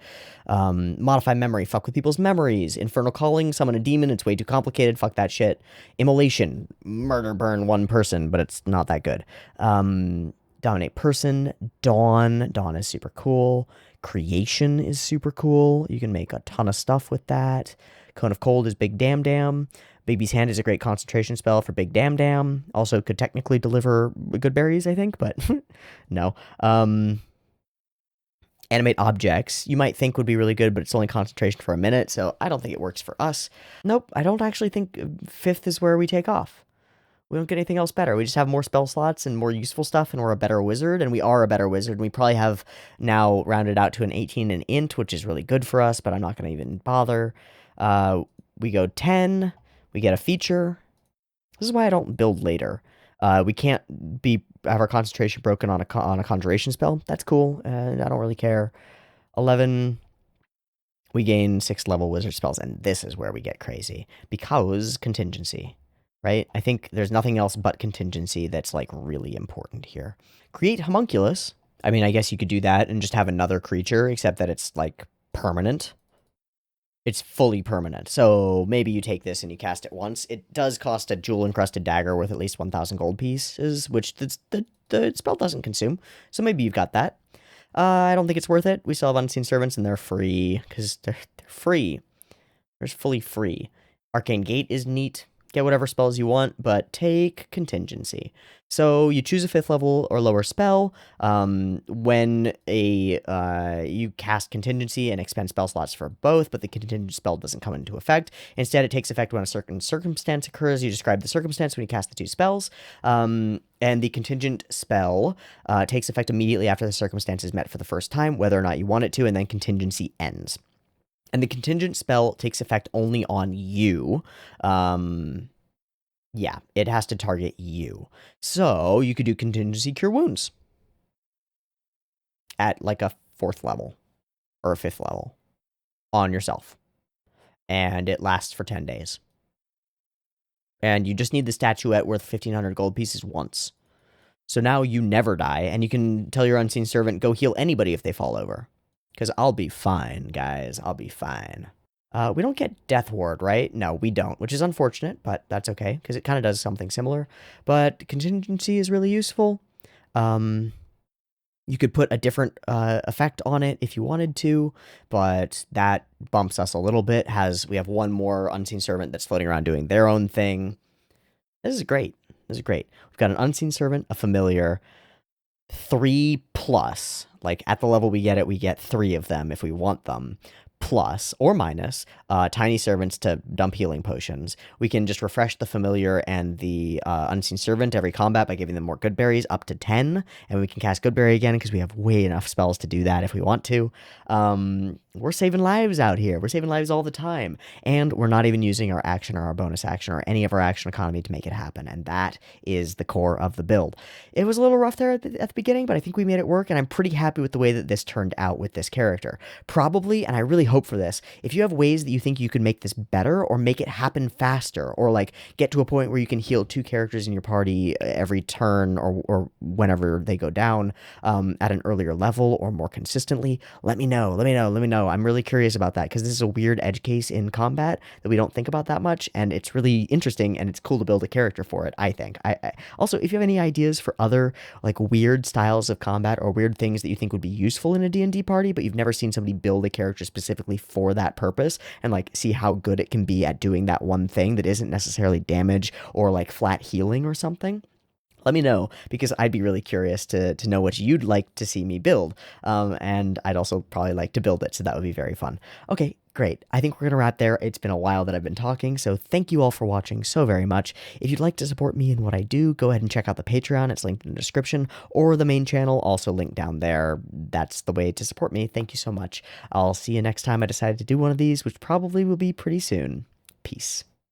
Modify Memory, fuck with people's memories. Infernal Calling, summon a demon, it's way too complicated, fuck that shit. Immolation, murder burn one person, but it's not that good. Dominate Person, Dawn is super cool. Creation is super cool. You can make a ton of stuff with that. Cone of Cold is Big Damn Damn. Baby's Hand is a great concentration spell for Big Damn Damn. Also could technically deliver good berries, I think, but no. Animate Objects, you might think would be really good, but it's only concentration for a minute, so I don't think it works for us. Nope, I don't actually think 5th is where we take off. We don't get anything else better. We just have more spell slots and more useful stuff, and we're a better wizard, and we are a better wizard. And we probably have now rounded out to an 18 and int, which is really good for us, but I'm not going to even bother. We go 10. We get a feature. This is why I don't build later. We can't have our concentration broken on a conjuration spell. That's cool. I don't really care. 11. We gain 6th level wizard spells, and this is where we get crazy because contingency. Right? I think there's nothing else but contingency that's like really important here. Create Homunculus. I mean, I guess you could do that and just have another creature, except that it's like permanent. It's fully permanent. So maybe you take this and you cast it once. It does cost a jewel encrusted dagger worth at least 1,000 gold pieces, which the spell doesn't consume. So maybe you've got that. I don't think it's worth it. We still have Unseen Servants and they're free because they're free. They're fully free. Arcane Gate is neat. Get whatever spells you want, but take contingency. So you choose a 5th level or lower spell. When you cast contingency and expend spell slots for both, but the contingent spell doesn't come into effect. Instead, it takes effect when a certain circumstance occurs. You describe the circumstance when you cast the 2 spells. And the contingent spell takes effect immediately after the circumstance is met for the first time, whether or not you want it to, and then contingency ends. And the contingent spell takes effect only on you. Yeah, it has to target you. So you could do contingency cure wounds at like a 4th level or a 5th level on yourself. and it lasts for 10 days. And you just need the statuette worth 1,500 gold pieces once. So now you never die, and you can tell your unseen servant, go heal anybody if they fall over. Because I'll be fine, guys. I'll be fine. We don't get Death Ward, right? No, we don't, which is unfortunate, but that's okay, because it kind of does something similar. But Contingency is really useful. You could put a different effect on it if you wanted to, but that bumps us a little bit. We have one more Unseen Servant that's floating around doing their own thing. This is great. This is great. We've got an Unseen Servant, a Familiar, 3 plus. Like, at the level we get it, we get 3 of them if we want them. Plus, or minus, tiny servants to dump healing potions. We can just refresh the familiar and the unseen servant every combat by giving them more good berries, up to 10, and we can cast good berry again because we have way enough spells to do that if we want to. We're saving lives out here. We're saving lives all the time, and we're not even using our action or our bonus action or any of our action economy to make it happen, and that is the core of the build. It was a little rough there at the beginning, but I think we made it work, and I'm pretty happy with the way that this turned out with this character. Probably, and I really hope for this, if you have ways that you think you can make this better or make it happen faster, or like get to a point where you can heal 2 characters in your party every turn or whenever they go down at an earlier level or more consistently, let me know. I'm really curious about that because this is a weird edge case in combat that we don't think about that much, and it's really interesting and it's cool to build a character for it, I think. Also, if you have any ideas for other like weird styles of combat or weird things that you think would be useful in a D&D party, but you've never seen somebody build a character specifically for that purpose and like see how good it can be at doing that one thing that isn't necessarily damage or like flat healing or something, let me know, because I'd be really curious to know what you'd like to see me build. And I'd also probably like to build it, so that would be very fun. Okay, great. I think we're going to wrap there. It's been a while that I've been talking, so thank you all for watching so very much. If you'd like to support me in what I do, go ahead and check out the Patreon. It's linked in the description, or the main channel, also linked down there. That's the way to support me. Thank you so much. I'll see you next time I decide to do one of these, which probably will be pretty soon. Peace.